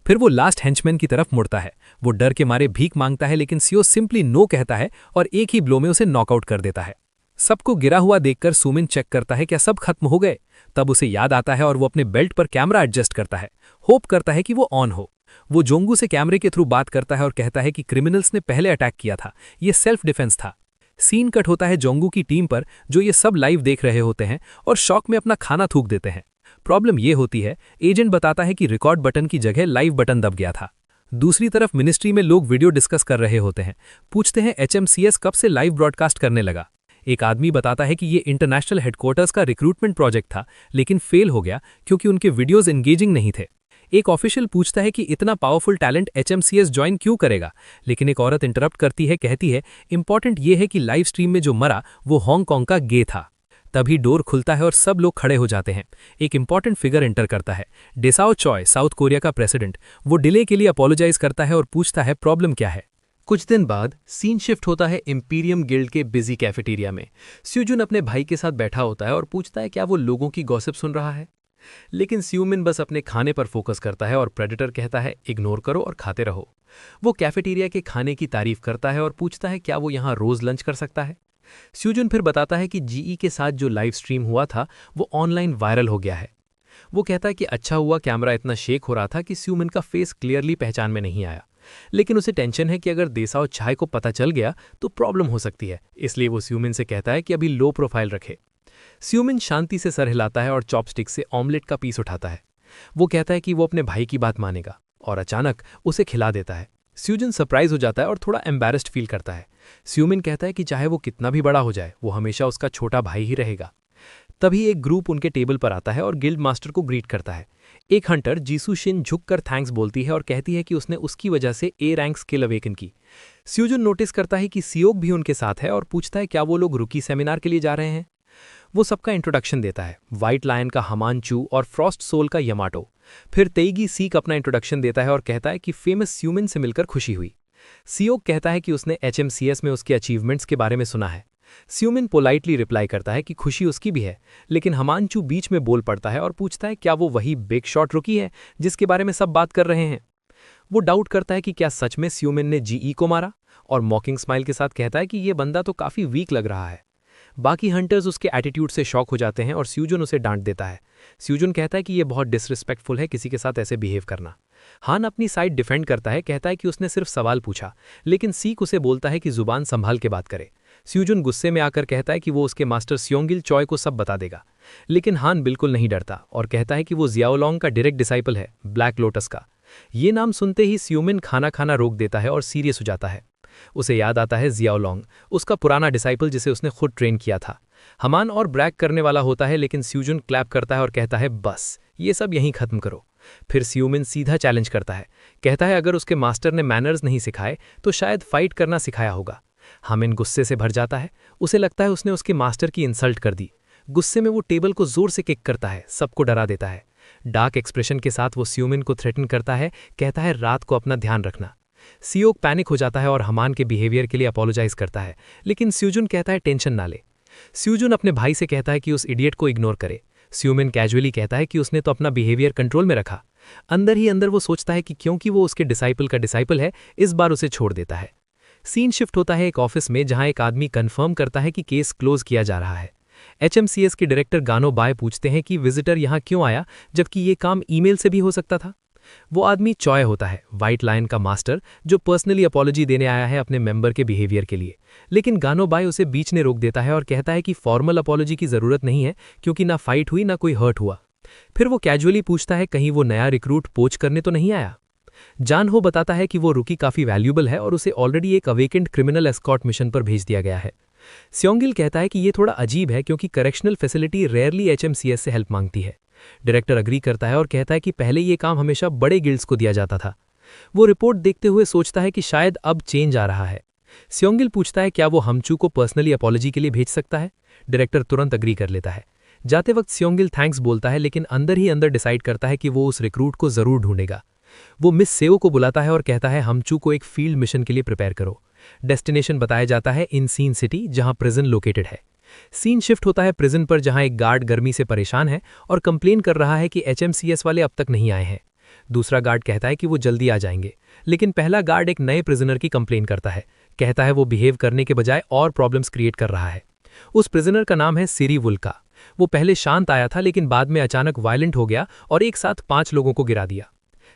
Speaker 4: फिर वो लास्ट हेंचमैन की तरफ मुड़ता है। वो डर के मारे भीख मांगता है, लेकिन सियो सिंपली नो कहता है और एक ही ब्लो में उसे नॉकआउट कर देता है। सबको गिरा हुआ देखकर सुमिन चेक करता है क्या सब खत्म हो गए। तब उसे याद आता है और वो अपने बेल्ट पर कैमरा एडजस्ट करता है, होप करता है कि वो ऑन हो। वो जोंगू से कैमरे के थ्रू बात करता है और कहता है कि क्रिमिनल्स ने पहले अटैक किया था, ये सेल्फ डिफेंस था। सीन कट होता है जोंगू की टीम पर, जो ये सब लाइव देख रहे होते हैं और शॉक में अपना खाना थूक देते हैं। प्रॉब्लम ये होती है, एजेंट बताता है कि रिकॉर्ड बटन की जगह लाइव बटन दब गया था। दूसरी तरफ मिनिस्ट्री में लोग वीडियो डिस्कस कर रहे होते हैं, पूछते हैं HMCS कब से लाइव ब्रॉडकास्ट करने लगा। एक आदमी बताता है कि ये इंटरनेशनल हेडक्वार्टर्स का रिक्रूटमेंट प्रोजेक्ट था, लेकिन फेल हो गया क्योंकि उनके वीडियोज एंगेजिंग नहीं थे। एक ऑफिशियल पूछता है कि इतना पावरफुल टैलेंट HMCS ज्वाइन क्यों करेगा, लेकिन एक औरत इंटरप्ट करती है, कहती है इंपॉर्टेंट ये है कि लाइव स्ट्रीम में जो मरा वो हांगकांग का गे था। तभी डोर खुलता है और सब लोग खड़े हो जाते हैं। एक इंपॉर्टेंट फिगर एंटर करता है, डेसाओ चॉय, साउथ कोरिया का प्रेसिडेंट। वो डिले के लिए अपोलोजाइज करता है और पूछता है प्रॉब्लम क्या है।
Speaker 2: कुछ दिन बाद सीन शिफ्ट होता है इंपीरियम गिल्ड के बिजी कैफेटेरिया में। स्यूजुन अपने भाई के साथ बैठा होता है और पूछता है क्या वो लोगों की गॉसिप सुन रहा है। लेकिन स्यूमिन बस अपने खाने पर फोकस करता है और प्रेडेटर कहता है इग्नोर करो और खाते रहो। वो कैफेटेरिया के खाने की तारीफ करता है और पूछता है क्या वो यहाँ रोज लंच कर सकता है। स्यूजन फिर बताता है कि जीई के साथ जो लाइव स्ट्रीम हुआ था वो ऑनलाइन वायरल हो गया है। वो कहता है कि अच्छा हुआ कैमरा इतना शेक हो रहा था कि स्यूमिन का फेस क्लियरली पहचान में नहीं आया, लेकिन उसे टेंशन है कि अगर देसाओ चाय को पता चल गया तो प्रॉब्लम हो सकती है, इसलिए वो स्यूमिन से कहता है कि अभी लो प्रोफाइल रखे। स्यूमिन शांति से सर हिलाता है और चॉपस्टिक से ऑमलेट का पीस उठाता है। वो कहता है कि वो अपने भाई की बात मानेगा और अचानक उसे खिला देता है। स्यूजन सरप्राइज हो जाता है और थोड़ा एम्बैरेस्ड फील करता है। स्यूमिन कहता है कि चाहे वो कितना भी बड़ा हो जाए वो हमेशा उसका छोटा भाई ही रहेगा। तभी एक ग्रुप उनके टेबल पर आता है और गिल्ड मास्टर को ग्रीट करता है। एक हंटर जीसू शिन झुककर थैंक्स बोलती है और कहती है कि उसने उसकी वजह से ए रैंक स्किल अवेकन की। स्यूजन नोटिस करता है कि सियोक भी उनके साथ है और पूछता है क्या वो लोग रुकी सेमिनार के लिए जा रहे हैं। वो सबका इंट्रोडक्शन देता है, व्हाइट लायन का हमानचू और फ्रॉस्ट सोल का यमाटो। फिर तेईगी सीक अपना इंट्रोडक्शन देता है और कहता है कि फेमस स्यूमिन से मिलकर खुशी हुई। सियोक कहता है कि उसने एचएमसीएस में उसके अचीवमेंट्स के बारे में सुना है। स्यूमिन पोलाइटली रिप्लाई करता है कि खुशी उसकी भी है, लेकिन हमानचू बीच में बोल पड़ता है और पूछता है क्या वो वही बिग शॉट रुकी है जिसके बारे में सब बात कर रहे हैं। वो डाउट करता है कि क्या सच में स्यूमिन ने जीई को मारा और मॉकिंग स्माइल के साथ कहता है कि ये बंदा तो काफी वीक लग रहा है। बाकी हंटर्स उसके एटीट्यूड से शॉक हो जाते हैं और स्यूजन उसे डांट देता है। स्यूजन कहता है कि ये बहुत डिसरिस्पेक्टफुल है किसी के साथ ऐसे बिहेव करना। हान अपनी साइड डिफेंड करता है, कहता है कि उसने सिर्फ सवाल पूछा, लेकिन सीक उसे बोलता है कि जुबान संभाल के बात करे। स्यूजन गुस्से में आकर कहता है कि वो उसके मास्टर स्योंगिल चॉय को सब बता देगा, लेकिन हान बिल्कुल नहीं डरता और कहता है कि वो जियाओलोंग का डायरेक्ट डिसाइपल है, ब्लैक लोटस का। ये नाम सुनते ही स्यूमिन खाना खाना रोक देता है और सीरियस हो जाता है। उसे याद आता है जियाओलोंग, उसका पुराना डिसाइपल जिसे उसने खुद ट्रेन किया था। हमान और ब्रैग करने वाला होता है, लेकिन स्यूजन क्लैप करता है और कहता है बस ये सब यहीं खत्म करो। फिर स्यूमिन सीधा चैलेंज करता है, कहता है अगर उसके मास्टर ने मैनर्स नहीं सिखाए तो शायद फाइट करना सिखाया होगा। हामिन गुस्से से भर जाता है, उसे लगता है उसने उसके मास्टर की इंसल्ट कर दी। गुस्से में वो टेबल को जोर से किक करता है, सबको डरा देता है। डार्क एक्सप्रेशन के साथ वो स्यूमिन को थ्रेटन करता है, कहता है रात को अपना ध्यान रखना। सियोक पैनिक हो जाता है और हमान के बिहेवियर के लिए अपोलोजाइज करता है, लेकिन स्यूजन कहता है टेंशन ना ले। स्यूजन अपने भाई से कहता है कि उस इडियट को इग्नोर करे। स्यूमिन कैजुअली कहता है कि उसने तो अपना बिहेवियर कंट्रोल में रखा। अंदर ही अंदर वो सोचता है कि क्योंकि वो उसके डिसाइपल का डिसाइपल है इस बार उसे छोड़ देता है। सीन शिफ्ट होता है एक ऑफिस में जहां एक आदमी कंफर्म करता है कि केस क्लोज किया जा रहा है। एचएमसीएस के डायरेक्टर गानो बाय पूछते हैं कि विजिटर यहां क्यों आया जबकि ये काम ईमेल से भी हो सकता था। वो आदमी चॉय होता है, व्हाइट लायन का मास्टर, जो पर्सनली अपॉलॉजी देने आया है अपने मेंबर के बिहेवियर के लिए। लेकिन गानो बाय उसे बीच में रोक देता है और कहता है कि फॉर्मल अपॉलॉजी की जरूरत नहीं है क्योंकि ना फाइट हुई ना कोई हर्ट हुआ। फिर वो कैजुअली पूछता है कहीं वो नया रिक्रूट पोच करने तो नहीं आया। जान हो बताता है कि वो रुकी काफी वैल्यूबल है और उसे ऑलरेडी एक अवेकेंड क्रिमिनल एस्कॉर्ट मिशन पर भेज दिया गया है। स्योंगिल कहता है कि ये थोड़ा अजीब है क्योंकि करेक्शनल फैसिलिटी रेयरली एचएमसीएस से हेल्प मांगती है। डायरेक्टर अग्री करता है और कहता है कि पहले ये काम हमेशा बड़े गिल्ड्स को दिया जाता था। वो रिपोर्ट देखते हुए सोचता है कि शायद अब चेंज आ रहा है। स्योंगिल पूछता है क्या वो हमचू को पर्सनली अपॉलॉजी के लिए भेज सकता है। डायरेक्टर तुरंत अग्री कर लेता है। जाते वक्त स्योंगिल थैंक्स बोलता है, लेकिन अंदर ही अंदर डिसाइड करता है कि वो उस रिक्रूट को जरूर ढूंढेगा। वो मिस सेओ को बुलाता है और कहता है हमचू को एक फील्ड मिशन के लिए प्रिपेयर करो। डेस्टिनेशन बताया जाता है इन सीन सिटी जहां प्रिजन लोकेटेड है। सीन शिफ्ट होता है प्रिजन पर जहां एक गार्ड गर्मी से परेशान है और कंप्लेन कर रहा है कि एचएमसीएस वाले अब तक नहीं आए हैं। दूसरा गार्ड कहता है कि वो जल्दी आ जाएंगे, लेकिन पहला गार्ड एक नए प्रिजनर की कंप्लेन करता है। कहता है वो बिहेव करने के बजाय और प्रॉब्लम्स क्रिएट कर रहा है। उस प्रिजनर का नाम है सिरी वुल्का। वो पहले शांत आया था लेकिन बाद में अचानक वायलेंट हो गया और एक साथ 5 लोगों को गिरा दिया।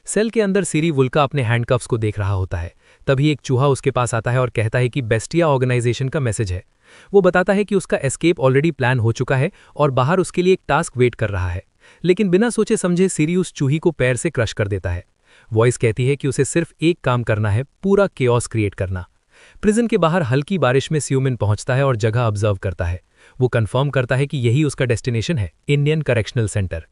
Speaker 2: सेल के अंदर सिरी वुल्का अपने हैंडकफ्स को देख रहा होता है। तभी एक चूहा उसके पास आता है और कहता है कि बेस्टिया ऑर्गेनाइजेशन का मैसेज है। वो बताता है कि उसका एस्केप ऑलरेडी प्लान हो चुका है और बाहर उसके लिए एक टास्क वेट कर रहा है, लेकिन बिना सोचे समझे सिरी उस चूही को पैर से क्रश कर देता है। वॉइस कहती है कि उसे सिर्फ एक काम करना है, पूरा केओस क्रिएट करना। प्रिजन के बाहर हल्की बारिश में स्यूमिन पहुंचता है और जगह ऑब्जर्व करता है। वो कंफर्म करता है कि यही उसका डेस्टिनेशन है, इंडियन करेक्शनल सेंटर।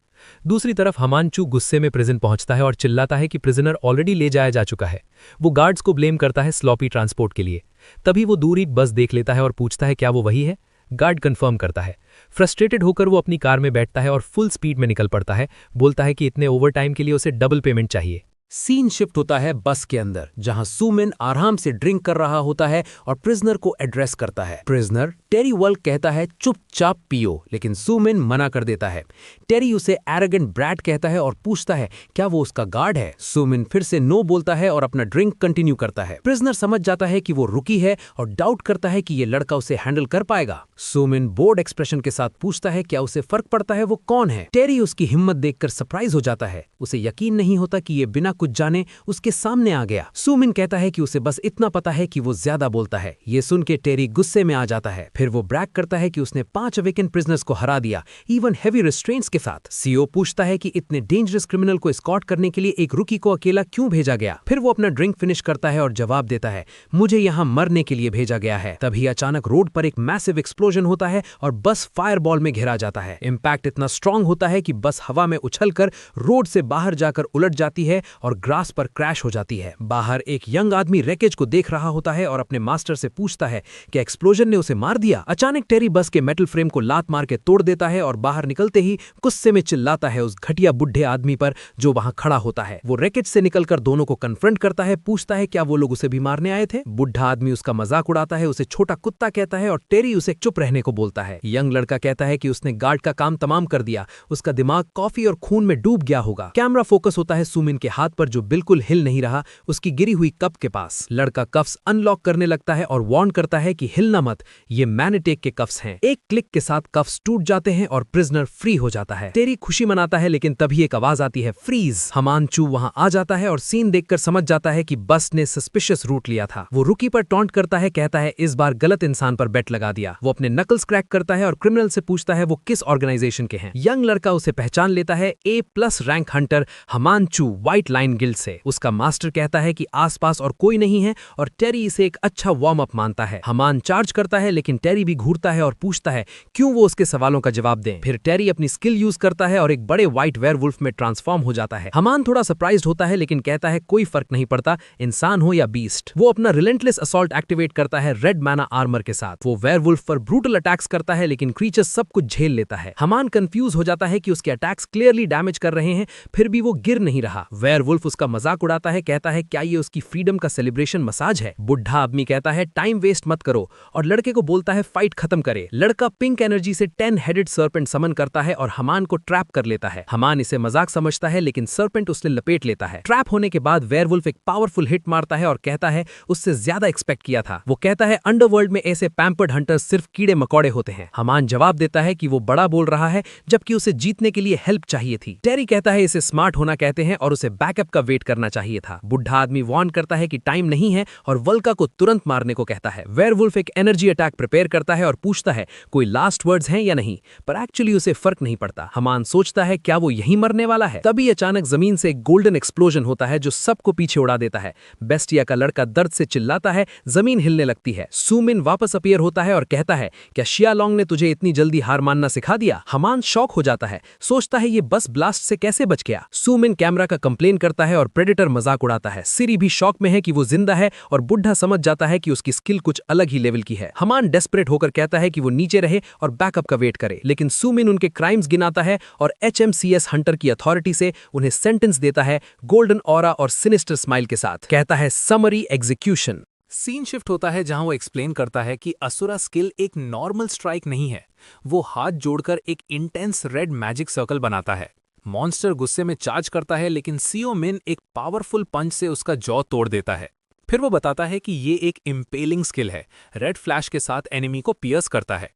Speaker 2: दूसरी तरफ हमानचू गुस्से में प्रिजन पहुंचता है और चिल्लाता है कि प्रिजनर ऑलरेडी ले जाया जा चुका है। वो गार्ड्स को ब्लेम करता है स्लॉपी ट्रांसपोर्ट के लिए। तभी वो दूर एक बस देख लेता है और पूछता है क्या वो वही है। गार्ड कंफर्म करता है। फ्रस्ट्रेटेड होकर वो अपनी कार में बैठता है और फुल स्पीड में निकल पड़ता है। बोलता है कि इतने ओवरटाइम के लिए उसे डबल पेमेंट चाहिए।
Speaker 1: सीन शिफ्ट होता है बस के अंदर, जहां सूमिन आराम से ड्रिंक कर रहा होता है और प्रिजनर को एड्रेस करता है। प्रिजनर टेरी वल्क कहता है चुपचाप पियो, लेकिन सूमिन मना कर देता है। टेरी उसे एरोगेंट ब्रैट कहता है और पूछता है क्या वो उसका गार्ड है। सूमिन फिर से नो बोलता है और अपना ड्रिंक कंटिन्यू करता है। प्रिजनर समझ जाता है कि वो रुकी है और डाउट करता है कि ये लड़का उसे हैंडल कर पाएगा। सूमिन बोर्ड एक्सप्रेशन के साथ पूछता है क्या उसे फर्क पड़ता है वो कौन है। टेरी उसकी हिम्मत देखकर सरप्राइज हो जाता है। उसे यकीन नहीं होता कि ये बिना कुछ जाने उसके सामने आ गया। सूमिन कहता है कि उसे बस इतना पता है कि वो ज्यादा बोलता है। ये सुन के टेरी गुस्से में आ जाता है। फिर वो ब्रैग करता है कि उसने 5 अवेकन प्रिजनर्स को हरा दिया, इवन हेवी रिस्ट्रेंट्स के साथ। सीओ पूछता है कि इतने डेंजरस क्रिमिनल को एस्कॉर्ट करने के लिए एक रुकी को अकेला क्यों भेजा गया। फिर वो अपना ड्रिंक फिनिश करता है और जवाब देता है मुझे यहाँ मरने के लिए भेजा गया है। तभी अचानक रोड पर एक मैसिव एक्सप्लोजन होता है और बस फायरबॉल में घिरा जाता है। इंपैक्ट इतना स्ट्रांग होता है कि बस हवा में उछलकर रोड से बाहर जाकर उलट जाती है और ग्रास पर क्रैश हो जाती है। बाहर एक यंग आदमी रैकेज को देख रहा होता है और अपने मास्टर से पूछता है कि एक्सप्लोजन ने उसे मार दिया। अचानक टेरी बस के मेटल फ्रेम को लात मार के तोड़ देता है और बाहर निकलते ही गुस्से में चिल्लाता है उस घटिया बुढ़े आदमी पर जो वहां खड़ा होता है। वो रैकेज से निकलकर दोनों को कन्फ्रंट करता है, पूछता है क्या वो लोग उसे भी मारने आए थे। बुढ़ा आदमी उसका मजाक उड़ाता है, उसे छोटा कुत्ता कहता है और टेरी उसे चुप रहने को बोलता है। यंग लड़का कहता है कि उसने गार्ड का काम तमाम कर दिया, उसका दिमाग कॉफी और खून में डूब गया होगा। कैमरा फोकस होता है सूमिन के हाथ पर जो बिल्कुल हिल नहीं रहा, उसकी गिरी हुई कप के पास। लड़का कफ्स अनलॉक करने लगता है और वार्न करता है कि हिलना मत, ये मैनेटेक के कफ्स हैं। एक क्लिक के साथ कफ्स टूट जाते हैं और प्रिजनर फ्री हो जाता है। टेरी खुशी मनाता है, लेकिन तभी एक आवाज आती है फ्रीज। हमानचू वहां आ जाता है और सीन देखकर समझ जाता है कि बस ने सस्पिशियस रूट लिया था। वो रुकी पर टॉन्ट करता है, कहता है इस बार गलत इंसान पर बेट लगा दिया। वो अपने नकल्स क्रैक करता है और क्रिमिनल से पूछता है वो किस ऑर्गेनाइजेशन के हैं। यंग लड़का उसे पहचान लेता है, A+ rank hunter Hamanchu white line guild से। उसका मास्टर कहता है कि आसपास और कोई नहीं है और टेरी इसे एक अच्छा वार्म अप मानता है। हमान चार्ज करता है, लेकिन टेरी भी घूरता है और पूछता है क्यों वो उसके सवालों का जवाब दें। फिर टेरी अपनी स्किल यूज करता है और एक बड़े व्हाइट वेयरवुल्फ में ट्रांसफॉर्म हो जाता है। हमान थोड़ा सरप्राइज्ड होता है, लेकिन कहता है कोई फर्क नहीं पड़ता, इंसान हो या बीस्ट। वो अपना रिलेंटलेस असॉल्ट एक्टिवेट करता है रेड मैना आर्मर के साथ। वो वेयरवुल्फ पर ब्रूटल अटैक्स करता है, लेकिन क्रीचर सब कुछ झेल लेता है। हमान कंफ्यूज हो जाता है कि उसके अटैक्स क्लियरली डैमेज कर रहे हैं, फिर भी वो गिर नहीं रहा। वेयरवुल्फ उसका मजाक उड़ाता है, कहता है क्या ये उसकी फ्रीडम का सेलिब्रेशन मसाज है। बुढ़ा आदमी कहता है टाइम वेस्ट मत करो और लड़के को बोलता है फाइट खत्म करे। लड़का पिंक एनर्जी से 10 हेडेड सर्पेंट समन करता है और हमान को ट्रैप कर लेता है। हमान इसे मजाक समझता है, लेकिन सर्पेंट उसे लपेट लेता है। ट्रैप होने के बाद वेयरवुल्फ एक पावरफुल हिट मारता है और कहता है उससे ज्यादा एक्सपेक्ट किया था। वो कहता है अंडरवर्ल्ड में ऐसे पैम्पर्ड हंटर्स सिर्फ कीड़े मकोड़े होते हैं। हमान जवाब देता है कि वो बड़ा बोल रहा है, जबकि उसे जीतने के लिए हेल्प चाहिए थी। टेरी कहता है इसे स्मार्ट होना कहते हैं और उसे बैकअप का वेट करना चाहिए था। बुढ़ा आदमी वार्न करता है कि टाइम नहीं है और वल्का को तुरंत मारने को कहता है। वेयरवुल्फ एक एनर्जी अटैक प्रिपेयर करता है और पूछता है कोई लास्ट वर्ड्स हैं या नहीं, पर एक्चुअली उसे फर्क नहीं पड़ता। हमान सोचता है क्या वो यहीं मरने वाला है। तभी अचानक जमीन से एक गोल्डन एक्सप्लोजन होता है जो सबको पीछे उड़ा देता है। बेस्टिया का लड़का दर्द से चिल्लाता है, जमीन हिलने लगती है। सूमिन वापस अपीयर होता है और कहता है क्या शियालोंग ने तुझे इतनी जल्दी हार मानना सिखा दिया। हमान शॉक हो जाता है, सोचता है ये बस ब्लास्ट से कैसे बच गया। सूमिन कैमरा का कंप्लेन करता है और प्रेडेटर मजाक उड़ाता है। सिरी भी शॉक में है कि वो जिंदा है और बुढ़ा समझ जाता है कि उसकी स्किल कुछ अलग ही लेवल की है। हमान डेस्परेट होकर कहता है कि वो नीचे रहे और बैकअप का वेट करे, लेकिन सूमिन उनके क्राइम्स गिनाता है और HMCS हंटर की अथॉरिटी से उन्हें सेंटेंस देता है गोल्डन ऑरा और सिनिस्टर स्माइल के साथ। कहता है समरी एग्जीक्यूशन।
Speaker 4: सीन शिफ्ट होता है जहां वो एक्सप्लेन करता है कि असुरा स्किल एक नॉर्मल स्ट्राइक नहीं है। वो हाथ जोड़कर एक इंटेंस रेड मैजिक सर्कल बनाता है। मॉन्स्टर गुस्से में चार्ज करता है, लेकिन सीओ मिन एक पावरफुल पंच से उसका जॉ तोड़ देता है। फिर वो बताता है कि ये एक इम्पेलिंग स्किल है, रेड फ्लैश के साथ एनिमी को पियर्स करता है।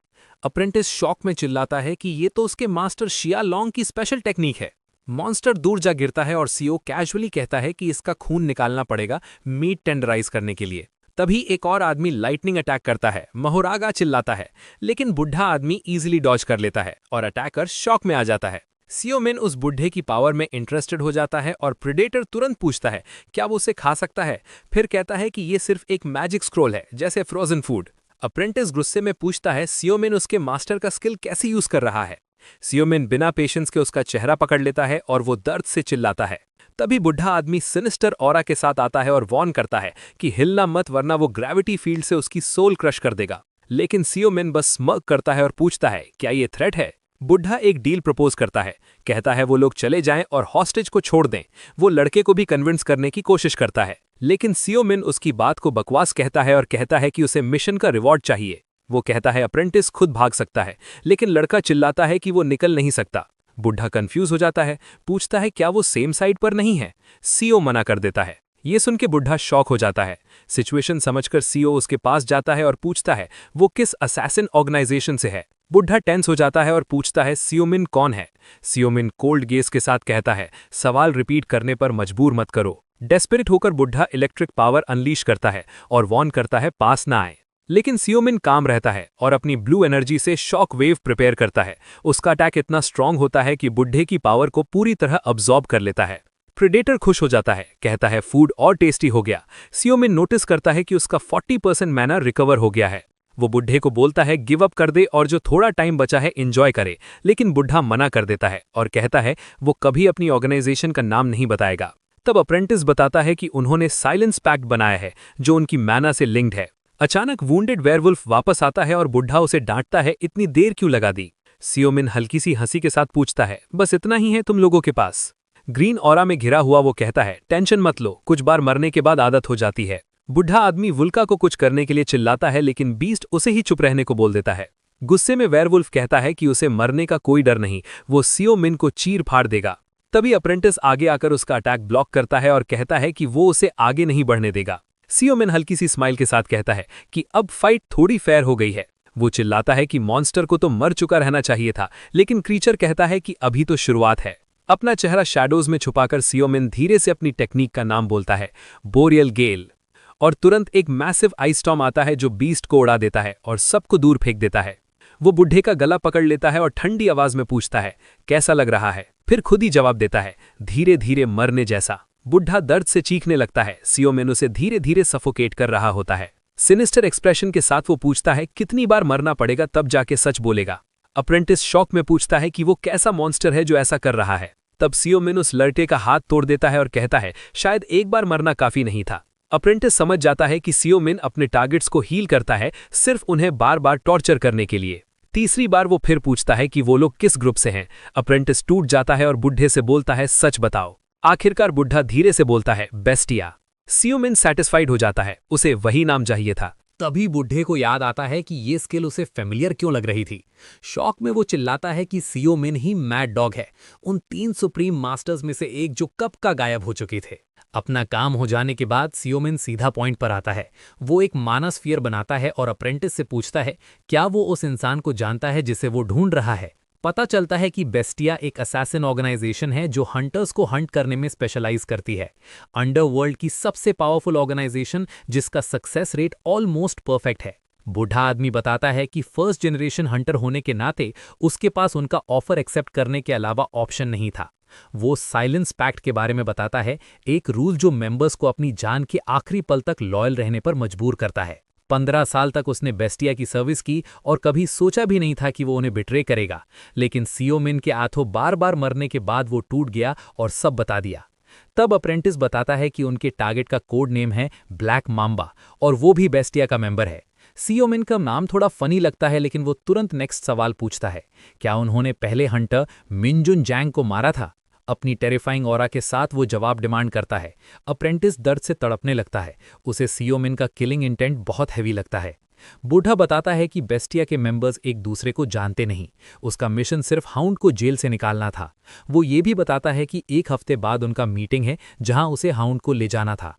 Speaker 4: अप्रेंटिस शॉक में चिल्लाता है कि ये तो उसके मास्टर शियालोंग की स्पेशल टेक्निक है। मॉन्स्टर दूर जा गिरता है और सीओ कैजुअली कहता है कि इसका खून निकालना पड़ेगा मीट टेंडराइज करने के लिए। तभी एक और आदमी लाइटनिंग अटैक करता है। महोरागा चिल्लाता है, लेकिन बुढ़ा आदमी इजीली डॉज कर लेता है और अटैकर शॉक में आ जाता है। सीओ मिन उस बुढ़े की पावर में इंटरेस्टेड हो जाता है और प्रेडेटर तुरंत पूछता है क्या वो उसे खा सकता है। फिर कहता है कि ये सिर्फ एक मैजिक स्क्रोल है, जैसे फ्रोजन फूड। अप्रेंटिस गुस्से में पूछता है सीओ मिन उसके मास्टर का स्किल कैसे यूज कर रहा है। सीओ मिन बिना पेशेंस के उसका चेहरा पकड़ लेता है और वो दर्द से चिल्लाता है। तभी बुढ़ा आदमी सिनिस्टर ऑरा के साथ आता है और वार्न करता है कि हिलना मत, वरना वो ग्रेविटी फील्ड से उसकी सोल क्रश कर देगा। लेकिन सीओ मिन बस स्मर्क करता है और पूछता है क्या ये थ्रेट है। बुढ़ा एक डील प्रपोज करता है, कहता है वो लोग चले जाएं और हॉस्टेज को छोड़ दें। वो लड़के को भी कन्विंस करने की कोशिश करता है, लेकिन सियो मिन उसकी बात को बकवास कहता है और कहता है कि उसे मिशन का रिवॉर्ड चाहिए। वो कहता है अप्रेंटिस खुद भाग सकता है, लेकिन लड़का चिल्लाता है कि वो निकल नहीं सकता। बुढ़ा कंफ्यूज हो जाता है, पूछता है क्या वो सेम साइड पर नहीं है। सीओ मना कर देता है। ये सुन के बुढ़ा शॉक हो जाता है। सिचुएशन समझकर सीओ उसके पास जाता है और पूछता है वो किस असैसिन ऑर्गेनाइजेशन से है। बुढ़ा टेंस हो जाता है और पूछता है सियोमिन कौन है। सियोमिन कोल्ड गेस के साथ कहता है सवाल रिपीट करने पर मजबूर मत करो। डेस्परेट होकर बुढ़ा इलेक्ट्रिक पावर अनलीश करता है और वॉर्न करता है पास ना आए, लेकिन सियोमिन काम रहता है और अपनी ब्लू एनर्जी से शॉक वेव प्रिपेयर करता है। उसका अटैक इतना स्ट्रांग होता है कि बुढ़े की पावर को पूरी तरह अब्सॉर्ब कर लेता है। प्रेडेटर खुश हो जाता है, कहता है फूड और टेस्टी हो गया। सियोमिन नोटिस करता है कि उसका 40% मैना रिकवर हो गया है। वो बुढ़े को बोलता है गिव अप कर दे और जो थोड़ा टाइम बचा है एंजॉय करे, लेकिन बुढ़ा मना कर देता है और कहता है वो कभी अपनी ऑर्गेनाइजेशन का नाम नहीं बताएगा। तब अप्रेंटिस बताता है कि उन्होंने साइलेंस पैक्ट बनाया है जो उनकी मैना से लिंक्ड है। अचानक वुंडेड वेयरवुल्फ वापस आता है और बुढ़ा उसे डांटता है इतनी देर क्यों लगा दी। सियोमिन हल्की सी हंसी के साथ पूछता है बस इतना ही है तुम लोगों के पास। ग्रीन ऑरा में घिरा हुआ वो कहता है टेंशन मत लो, कुछ बार मरने के बाद आदत हो जाती है। बुढ़ा आदमी वुल्का को कुछ करने के लिए चिल्लाता है, लेकिन बीस्ट उसे ही चुप रहने को बोल देता है। गुस्से में वेयरवुल्फ कहता है कि उसे मरने का कोई डर नहीं, वो सियोमिन को चीर फाड़ देगा। तभी अप्रेंटिस आगे आकर उसका अटैक ब्लॉक करता है और कहता है कि वो उसे आगे नहीं बढ़ने देगा। सियोमिन हल्की सी स्माइल के साथ कहता है कि अब फाइट थोड़ी फेयर हो गई है। वो चिल्लाता है कि मॉन्स्टर को तो मर चुका रहना चाहिए था, लेकिन क्रीचर कहता है कि अभी तो शुरुआत है। अपना चेहरा शैडोज में छुपाकर सियोमिन धीरे से अपनी टेक्निक का नाम बोलता है बोरियल गेल, और तुरंत एक मैसिव आइस स्टॉर्म आता है जो बीस्ट को उड़ा देता है और सबको दूर फेंक देता है। वो बुढ़े का गला पकड़ लेता है और ठंडी आवाज में पूछता है कैसा लग रहा है, फिर खुद ही जवाब देता है धीरे धीरे मरने जैसा। बुढ़ा दर्द से चीखने लगता है। सियोमिन उसे धीरे धीरे सफोकेट कर रहा होता है। सिनिस्टर एक्सप्रेशन के साथ वो पूछता है कितनी बार मरना पड़ेगा तब जाके सच बोलेगा। अप्रेंटिस शॉक में पूछता है कि वो कैसा मॉन्स्टर है जो ऐसा कर रहा है। तब सियोमिन उस लड़के का हाथ तोड़ देता है और कहता है शायद एक बार मरना काफी नहीं था। अप्रेंटिस समझ जाता है कि सियोमिन अपने टारगेट्स को हील करता है सिर्फ उन्हें बार बार टॉर्चर करने के लिए। तीसरी बार वो फिर पूछता है कि वो लोग किस ग्रुप से हैं। अप्रेंटिस टूट जाता है और बुढ़े से बोलता है सच बताओ। आखिरकार बुढ़ा धीरे से बोलता है बेस्टिया। सियोमिन सैटिस्फाइड हो जाता है, उसे वही नाम चाहिए था।
Speaker 2: तभी बुढ़े को याद आता है कि ये स्किल उसे फेमिलियर क्यों लग रही थी। शॉक में वो चिल्लाता है कि सियोमिन ही मैड डॉग है, उन 3 सुप्रीम मास्टर्स में से एक जो कब का गायब हो चुके थे। अपना काम हो जाने के बाद सियोमिन सीधा पॉइंट पर आता है। वो एक मानसफियर बनाता है और अप्रेंटिस से पूछता है क्या वो उस इंसान को जानता है जिसे वो ढूंढ रहा है। पता चलता है कि बेस्टिया एक असैसिन ऑर्गेनाइजेशन है जो हंटर्स को हंट करने में स्पेशलाइज करती है। अंडरवर्ल्ड की सबसे पावरफुल ऑर्गेनाइजेशन जिसका सक्सेस रेट ऑलमोस्ट परफेक्ट है। बूढ़ा आदमी बताता है कि फर्स्ट जनरेशन हंटर होने के नाते उसके पास उनका ऑफर एक्सेप्ट करने के अलावा ऑप्शन नहीं था। वो साइलेंस पैक्ट के बारे में बताता है, एक रूल जो मेंबर्स को अपनी जान के आखिरी पल तक लॉयल रहने पर मजबूर करता है। 15 साल तक उसने बेस्टिया की सर्विस की और कभी सोचा भी नहीं था कि वो उन्हें बिट्रे करेगा, लेकिन सियोमिन के हाथों बार बार मरने के बाद वो टूट गया और सब बता दिया। तब अप्रेंटिस बताता है कि उनके टारगेट का कोड नेम है ब्लैक माम्बा और वो भी बेस्टिया का मेंबर है। सियोमिन का नाम थोड़ा फनी लगता है, लेकिन वो तुरंत नेक्स्ट सवाल पूछता है, क्या उन्होंने पहले हंटर मिनजुन जैंग को मारा था? अपनी टेरिफाइंग ऑरा के साथ वो जवाब डिमांड करता है। अप्रेंटिस दर्द से तड़पने लगता है, उसे सियोमिन का किलिंग इंटेंट बहुत हैवी लगता है। बूढ़ा बताता है कि बेस्टिया के मेंबर्स एक दूसरे को जानते नहीं, उसका मिशन सिर्फ हाउंड को जेल से निकालना था। वो ये भी बताता है कि 1 हफ्ते बाद उनका मीटिंग है जहां उसे हाउंड को ले जाना था।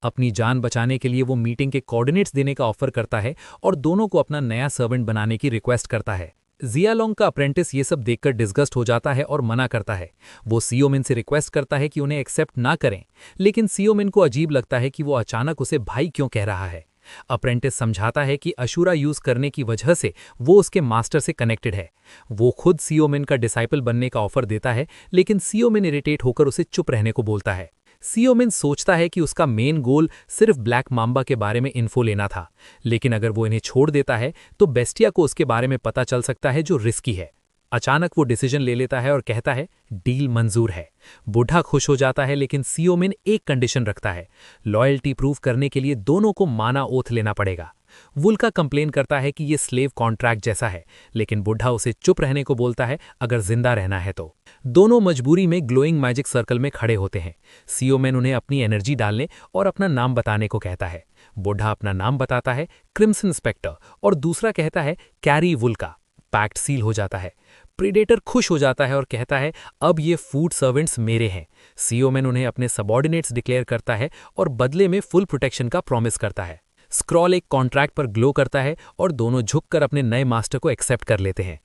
Speaker 2: अपनी जान बचाने के लिए वो मीटिंग के कोऑर्डिनेट्स देने का ऑफर करता है और दोनों को अपना नया सर्वेंट बनाने की रिक्वेस्ट करता है। जियालोंग का अप्रेंटिस ये सब देखकर डिस्गस्ट हो जाता है और मना करता है। वो सियोमिन से रिक्वेस्ट करता है कि उन्हें एक्सेप्ट ना करें, लेकिन सियोमिन को अजीब लगता है कि वो अचानक उसे भाई क्यों कह रहा है। अप्रेंटिस समझाता है कि अशुरा यूज करने की वजह से वो उसके मास्टर से कनेक्टेड है। वो खुद सियोमिन का डिसाइपल बनने का ऑफर देता है, लेकिन सियोमिन इरिटेट होकर उसे चुप रहने को बोलता है। सियोमिन सोचता है कि उसका मेन गोल सिर्फ ब्लैक माम्बा के बारे में इन्फो लेना था, लेकिन अगर वो इन्हें छोड़ देता है तो बेस्टिया को उसके बारे में पता चल सकता है जो रिस्की है। अचानक वो डिसीजन ले लेता है और कहता है डील मंजूर है। बूढ़ा खुश हो जाता है, लेकिन सियोमिन एक कंडीशन रखता है, लॉयल्टी प्रूव करने के लिए दोनों को माना ओथ लेना पड़ेगा।
Speaker 4: वुल्का कंप्लेन करता है कि ये स्लेव कॉन्ट्रैक्ट जैसा है, लेकिन बुढ़ा उसे चुप रहने को बोलता है अगर जिंदा रहना है तो। दोनों मजबूरी में ग्लोइंग मैजिक सर्कल में खड़े होते हैं। सीओमैन उन्हें अपनी एनर्जी डालने और अपना नाम बताने को कहता है। बुढ़ा अपना नाम बताता है क्रिम्सन स्पेक्टर और दूसरा कहता है कैरी वुल्का। पैक्ट सील हो जाता है। प्रीडेटर खुश हो जाता है और कहता है अब ये फूड सर्वेंट्स मेरे हैं। सीओमैन उन्हें अपने सबॉर्डिनेट्स डिक्लेयर करता है और बदले में फुल प्रोटेक्शन का प्रॉमिस करता है। स्क्रॉल एक कॉन्ट्रैक्ट पर ग्लो करता है और दोनों झुककर अपने नए मास्टर को एक्सेप्ट कर लेते हैं।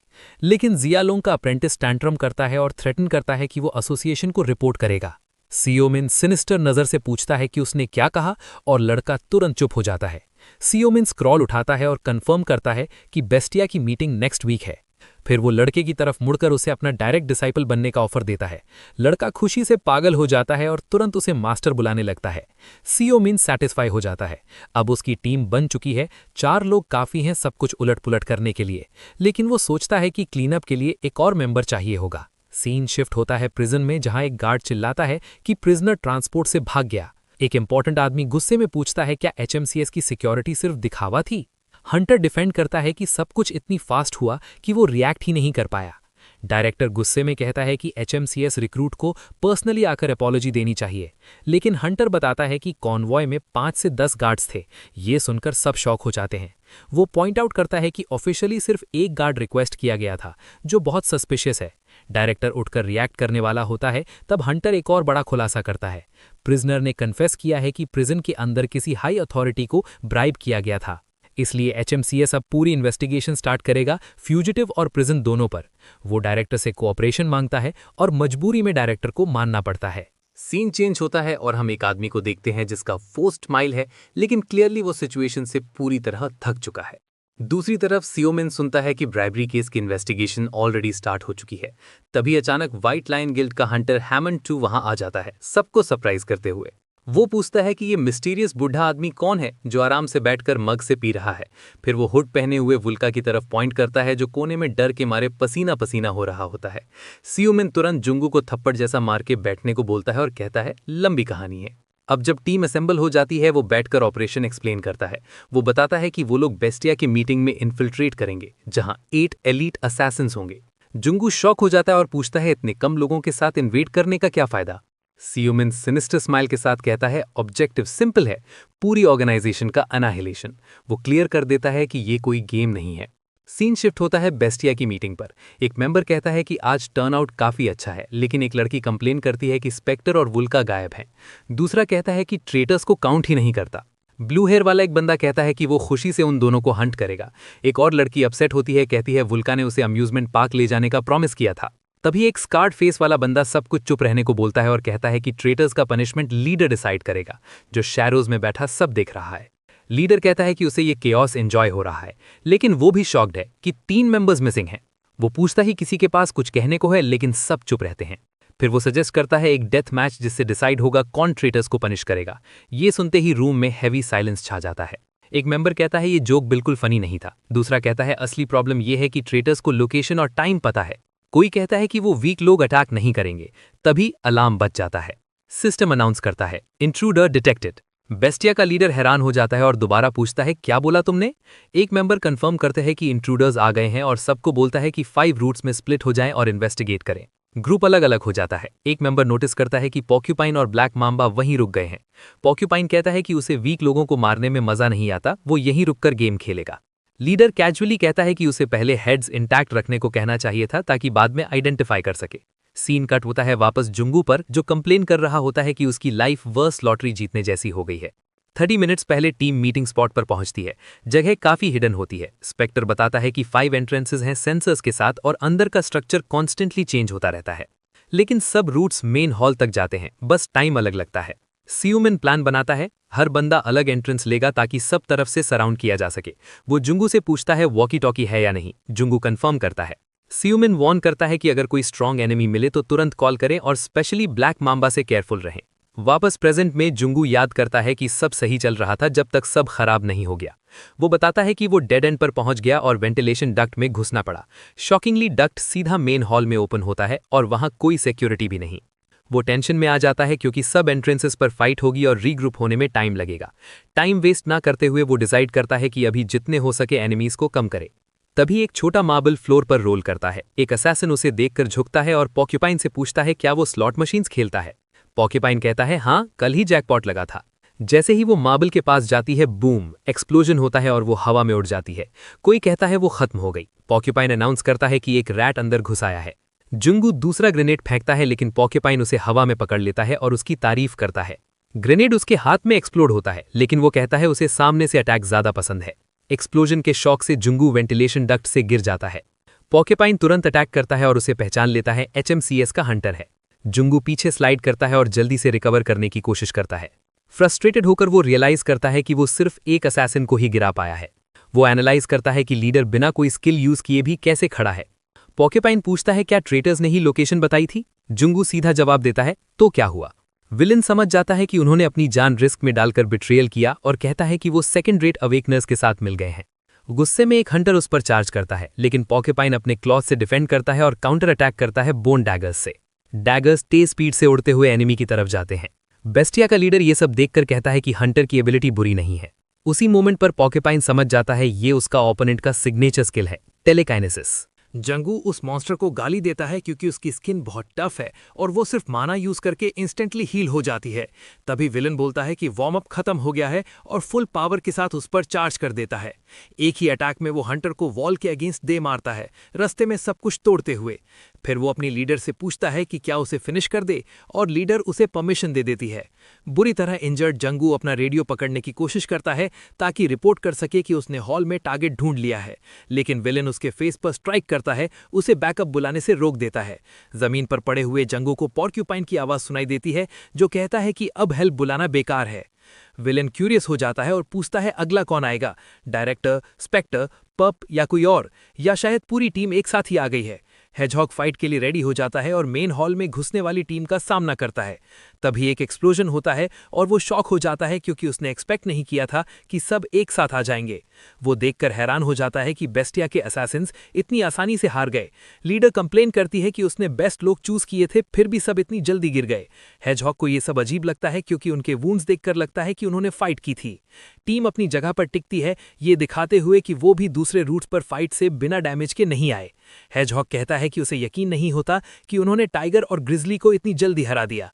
Speaker 4: लेकिन जियालोंग का अप्रेंटिस टैंट्रम करता है और थ्रेटन करता है कि वो एसोसिएशन को रिपोर्ट करेगा। सीओमिन सिनिस्टर नजर से पूछता है कि उसने क्या कहा और लड़का तुरंत चुप हो जाता है। सीओमिन स्क्रॉल उठाता है और कंफर्म करता है कि बेस्टिया की मीटिंग नेक्स्ट वीक है। फिर वो लड़के की तरफ मुड़कर उसे अपना डायरेक्ट डिसाइपल बनने का ऑफर देता है। लड़का खुशी से पागल हो जाता है और तुरंत उसे मास्टर बुलाने लगता है। सीओमिन सैटिस्फाई हो जाता है। अब उसकी टीम बन चुकी है। 4 लोग काफी हैं सब कुछ उलट-पुलट करने के लिए, लेकिन वो सोचता है कि क्लीनअप के लिए एक और मेंबर चाहिए होगा। सीन शिफ्ट होता है प्रिजन में, जहां एक गार्ड चिल्लाता है कि प्रिजनर ट्रांसपोर्ट से भाग गया। एक इंपॉर्टेंट आदमी गुस्से में पूछता है क्या एचएमसीएस की सिक्योरिटी सिर्फ दिखावा थी। हंटर डिफेंड करता है कि सब कुछ इतनी फास्ट हुआ कि वो रिएक्ट ही नहीं कर पाया। डायरेक्टर गुस्से में कहता है कि एचएमसीएस रिक्रूट को पर्सनली आकर अपॉलॉजी देनी चाहिए, लेकिन हंटर बताता है कि कॉन्वॉय में 5 से 10 गार्ड्स थे। ये सुनकर सब शॉक हो जाते हैं। वो पॉइंट आउट करता है कि ऑफिशियली सिर्फ एक गार्ड रिक्वेस्ट किया गया था, जो बहुत सस्पिशियस है। डायरेक्टर उठकर रिएक्ट करने वाला होता है, तब हंटर एक और बड़ा खुलासा करता है। प्रिजनर ने कन्फेस किया है कि प्रिजन के अंदर किसी हाई अथॉरिटी को ब्राइब किया गया था, इसलिए एचएमसीएस अब पूरी इन्वेस्टिगेशन स्टार्ट करेगा फ्यूजिटिव और प्रिजन दोनों पर। वो डायरेक्टर से कोऑपरेशन मांगता है और मजबूरी में डायरेक्टर को मानना पड़ता है।
Speaker 2: सीन चेंज होता है और हम एक आदमी को देखते हैं जिसका फर्स्ट स्माइल है, लेकिन क्लियरली वो सिचुएशन से पूरी तरह थक चुका है। दूसरी तरफ सीओमिन सुनता है कि ब्राइबरी केस की इन्वेस्टिगेशन ऑलरेडी स्टार्ट हो चुकी है। तभी अचानक व्हाइट लाइन गिल्ड का हंटर हैमंड 2 वहां आ जाता है, सबको सरप्राइज करते हुए। वो पूछता है कि ये मिस्टीरियस बूढ़ा आदमी कौन है जो आराम से बैठकर मग से पी रहा है। फिर वो हुड पहने हुए वुल्का की तरफ पॉइंट करता है, जो कोने में डर के मारे पसीना पसीना हो रहा होता है। सीओमिन तुरंत जुंगू को थप्पड़ जैसा मार के बैठने को बोलता है और कहता है लंबी कहानी है। अब जब टीम असेंबल हो जाती है, वो बैठकर ऑपरेशन एक्सप्लेन करता है। वो बताता है कि वो लोग बेस्टिया की मीटिंग में इन्फिल्ट्रेट करेंगे, जहां 8 एलीट असैसिन्स होंगे। जुंगू शॉक हो जाता है और पूछता है इतने कम लोगों के साथ इन्वेट करने का क्या फायदा। सीओमिन सिनिस्टर स्माइल के साथ कहता है ऑब्जेक्टिव सिंपल है, पूरी ऑर्गेनाइजेशन का अनाहिलेशन। वो क्लियर कर देता है कि ये कोई गेम नहीं है। सीन शिफ्ट होता है बेस्टिया की मीटिंग पर। एक मेंबर कहता है कि आज टर्नआउट काफी अच्छा है, लेकिन एक लड़की कंप्लेन करती है कि स्पेक्टर और वुल्का गायब हैं। दूसरा कहता है कि ट्रेटर्स को काउंट ही नहीं करता। ब्लू हेयर वाला एक बंदा कहता है कि वो खुशी से उन दोनों को हंट करेगा। एक और लड़की अपसेट होती है, कहती है वुल्का ने उसे अम्यूजमेंट पार्क ले जाने का प्रॉमिस किया था। तभी एक स्कार्ड फेस वाला बंदा सब कुछ चुप रहने को बोलता है और कहता है कि ट्रेटर्स का पनिशमेंट लीडर डिसाइड करेगा, जो शैडोज में बैठा सब देख रहा है। लीडर कहता है कि उसे ये केओस एंजॉय हो रहा है, लेकिन वो भी शॉक्ड है कि 3 मेंबर्स मिसिंग हैं। वो पूछता ही किसी के पास कुछ कहने को है, लेकिन सब चुप रहते हैं। फिर वो सजेस्ट करता है एक डेथ मैच, जिससे डिसाइड होगा कौन ट्रेटर्स को पनिश करेगा। ये सुनते ही रूम में हैवी साइलेंस छा जाता है। एक मेंबर कहता है ये जोक बिल्कुल फनी नहीं था। दूसरा कहता है असली प्रॉब्लम ये है कि ट्रेटर्स को लोकेशन और टाइम पता है। कोई कहता है कि वो वीक लोग अटैक नहीं करेंगे। तभी अलार्म बज जाता है। सिस्टम अनाउंस करता है इंट्रूडर डिटेक्टेड। बेस्टिया का लीडर हैरान हो जाता है और दोबारा पूछता है क्या बोला तुमने। एक मेंबर कंफर्म करते हैं कि इंट्रूडर्स आ गए हैं और सबको बोलता है कि 5 रूट्स में स्प्लिट हो जाएं और इन्वेस्टिगेट करें। ग्रुप अलग अलग हो जाता है। एक मेंबर नोटिस करता है कि पॉक्यूपाइन और ब्लैक मांबा वहीं रुक गए हैं। पॉक्यूपाइन कहता है कि उसे वीक लोगों को मारने में मजा नहीं आता, वो यहीं रुककर गेम खेलेगा। लीडर कैजुअली कहता है कि उसे पहले हेड्स इंटैक्ट रखने को कहना चाहिए था, ताकि बाद में आइडेंटिफाई कर सके। सीन कट होता है वापस जुंगू पर, जो कंप्लेन कर रहा होता है कि उसकी लाइफ वर्स्ट लॉटरी जीतने जैसी हो गई है। 30 मिनट्स पहले टीम मीटिंग स्पॉट पर पहुंचती है। जगह काफी हिडन होती है। स्पेक्टर बताता है कि 5 एंट्रेंसेस हैं सेंसर्स के साथ, और अंदर का स्ट्रक्चर कॉन्स्टेंटली चेंज होता रहता है। लेकिन सब रूट्स मेन हॉल तक जाते हैं, बस टाइम अलग लगता है। सीओमिन प्लान बनाता है, हर बंदा अलग एंट्रेंस लेगा ताकि सब तरफ से सराउंड किया जा सके। वो जुंगू से पूछता है वॉकी टॉकी है या नहीं। जुंगू कंफर्म करता है। सीओमिन वॉर्न करता है कि अगर कोई स्ट्रॉन्ग एनिमी मिले तो तुरंत कॉल करें और स्पेशली ब्लैक मांबा से केयरफुल रहें। वापस प्रेजेंट में जुंगू याद करता है कि सब सही चल रहा था जब तक सब खराब नहीं हो गया। वो बताता है कि वो डेड एंड पर पहुंच गया और वेंटिलेशन डक्ट में घुसना पड़ा। शॉकिंगली डक्ट सीधा मेन हॉल में ओपन होता है और वहां कोई सिक्योरिटी भी नहीं। वो टेंशन में आ जाता है क्योंकि सब एंट्रेंसेस पर फाइट होगी और रीग्रुप होने में टाइम लगेगा। टाइम वेस्ट ना करते हुए वो डिसाइड करता है कि अभी जितने हो सके एनिमीज को कम करे। तभी एक छोटा मार्बल फ्लोर पर रोल करता है। एक असैसिन उसे देखकर झुकता है और पॉक्यूपाइन से पूछता है क्या वो स्लॉट मशीन्स खेलता है। पॉक्यूपाइन कहता है हाँ, कल ही जैकपॉट लगा था। जैसे ही वो मार्बल के पास जाती है, बूम, एक्सप्लोजन होता है और वो हवा में उड़ जाती है। कोई कहता है वो खत्म हो गई। पॉक्यूपाइन अनाउंस करता है कि एक रैट अंदर घुस आया है। जुंगू दूसरा ग्रेनेड फेंकता है लेकिन पॉक्यूपाइन उसे हवा में पकड़ लेता है और उसकी तारीफ करता है। ग्रेनेड उसके हाथ में एक्सप्लोड होता है लेकिन वो कहता है उसे सामने से अटैक ज्यादा पसंद है। एक्सप्लोजन के शॉक से जुंगू वेंटिलेशन डक्ट से गिर जाता है। पॉक्यूपाइन तुरंत अटैक करता है और उसे पहचान लेता है HMCS का हंटर है। जुंगू पीछे स्लाइड करता है और जल्दी से रिकवर करने की कोशिश करता है। फ्रस्ट्रेटेड होकर वो रियलाइज करता है कि वो सिर्फ एक असैसिन को ही गिरा पाया है। वो एनालाइज करता है कि लीडर बिना कोई स्किल यूज किए भी कैसे खड़ा है। पॉक्यूपाइन पूछता है क्या ट्रेटर्स ने ही लोकेशन बताई थी। जुंगू सीधा जवाब देता है तो क्या हुआ। विलन समझ जाता है कि उन्होंने अपनी जान रिस्क में डालकर बिट्रेयल किया और कहता है कि वो सेकंड रेट अवेकनर्स के साथ मिल गए हैं। गुस्से में एक हंटर उस पर चार्ज करता है लेकिन पॉक्यूपाइन अपने क्लॉथ से डिफेंड करता है और काउंटर अटैक करता है बोन डैगर्स से। डैगर्स तेज स्पीड से उड़ते हुए एनिमी की तरफ जाते हैं। बेस्टिया का लीडर ये सब देखकर कहता है कि हंटर की एबिलिटी बुरी नहीं है। उसी मोमेंट पर पॉक्यूपाइन समझ जाता है ये उसका ओपोनेंट का सिग्नेचर स्किल है, टेलेकाइनेसिस।
Speaker 1: जंगू उस मॉन्स्टर को गाली देता है क्योंकि उसकी स्किन बहुत टफ है और वो सिर्फ माना यूज करके इंस्टेंटली हील हो जाती है। तभी विलन बोलता है कि वार्म अप खत्म हो गया है और फुल पावर के साथ उस पर चार्ज कर देता है। एक ही अटैक में वो हंटर को वॉल के अगेंस्ट दे मारता है, रास्ते में सब कुछ तोड़ते हुए। फिर वो अपनी लीडर से पूछता है कि क्या उसे फिनिश कर दे और लीडर उसे परमिशन दे देती है। बुरी तरह इंजर्ड जंगू अपना रेडियो पकड़ने की कोशिश करता है ताकि रिपोर्ट कर सके कि उसने हॉल में टारगेट ढूंढ लिया है, लेकिन विलन उसके फेस पर स्ट्राइक करता है, उसे बैकअप बुलाने से रोक देता है। जमीन पर पड़े हुए जंगू को पॉर्क्यूपाइन की आवाज सुनाई देती है जो कहता है कि अब हेल्प बुलाना बेकार है। विलेन क्यूरियस हो जाता है और पूछता है अगला कौन आएगा, डायरेक्टर, स्पेक्टर, पप या कोई और, या शायद पूरी टीम एक साथ ही आ गई है। हेजहॉग फाइट के लिए रेडी हो जाता है और मेन हॉल में घुसने वाली टीम का सामना करता है। तभी एक एक्सप्लोजन होता है और वो शॉक हो जाता है क्योंकि उसने एक्सपेक्ट नहीं किया था कि सब एक साथ आ जाएंगे। वो देखकर हैरान हो जाता है कि बेस्टिया के असैसिन्स इतनी आसानी से हार गए। लीडर कंप्लेन करती है कि उसने बेस्ट लोग चूज किए थे फिर भी सब इतनी जल्दी गिर गए। हेजहॉग को ये सब अजीब लगता है क्योंकि उनके वूंड्स देखकर लगता है कि उन्होंने फाइट की थी। टीम अपनी जगह पर टिकती है, ये दिखाते हुए कि वो भी दूसरे रूट्स पर फाइट से बिना डैमेज के नहीं आए। हेजहॉग कहता है कि उसे यकीन नहीं होता कि उन्होंने टाइगर और ग्रिजली को इतनी जल्दी हरा दिया।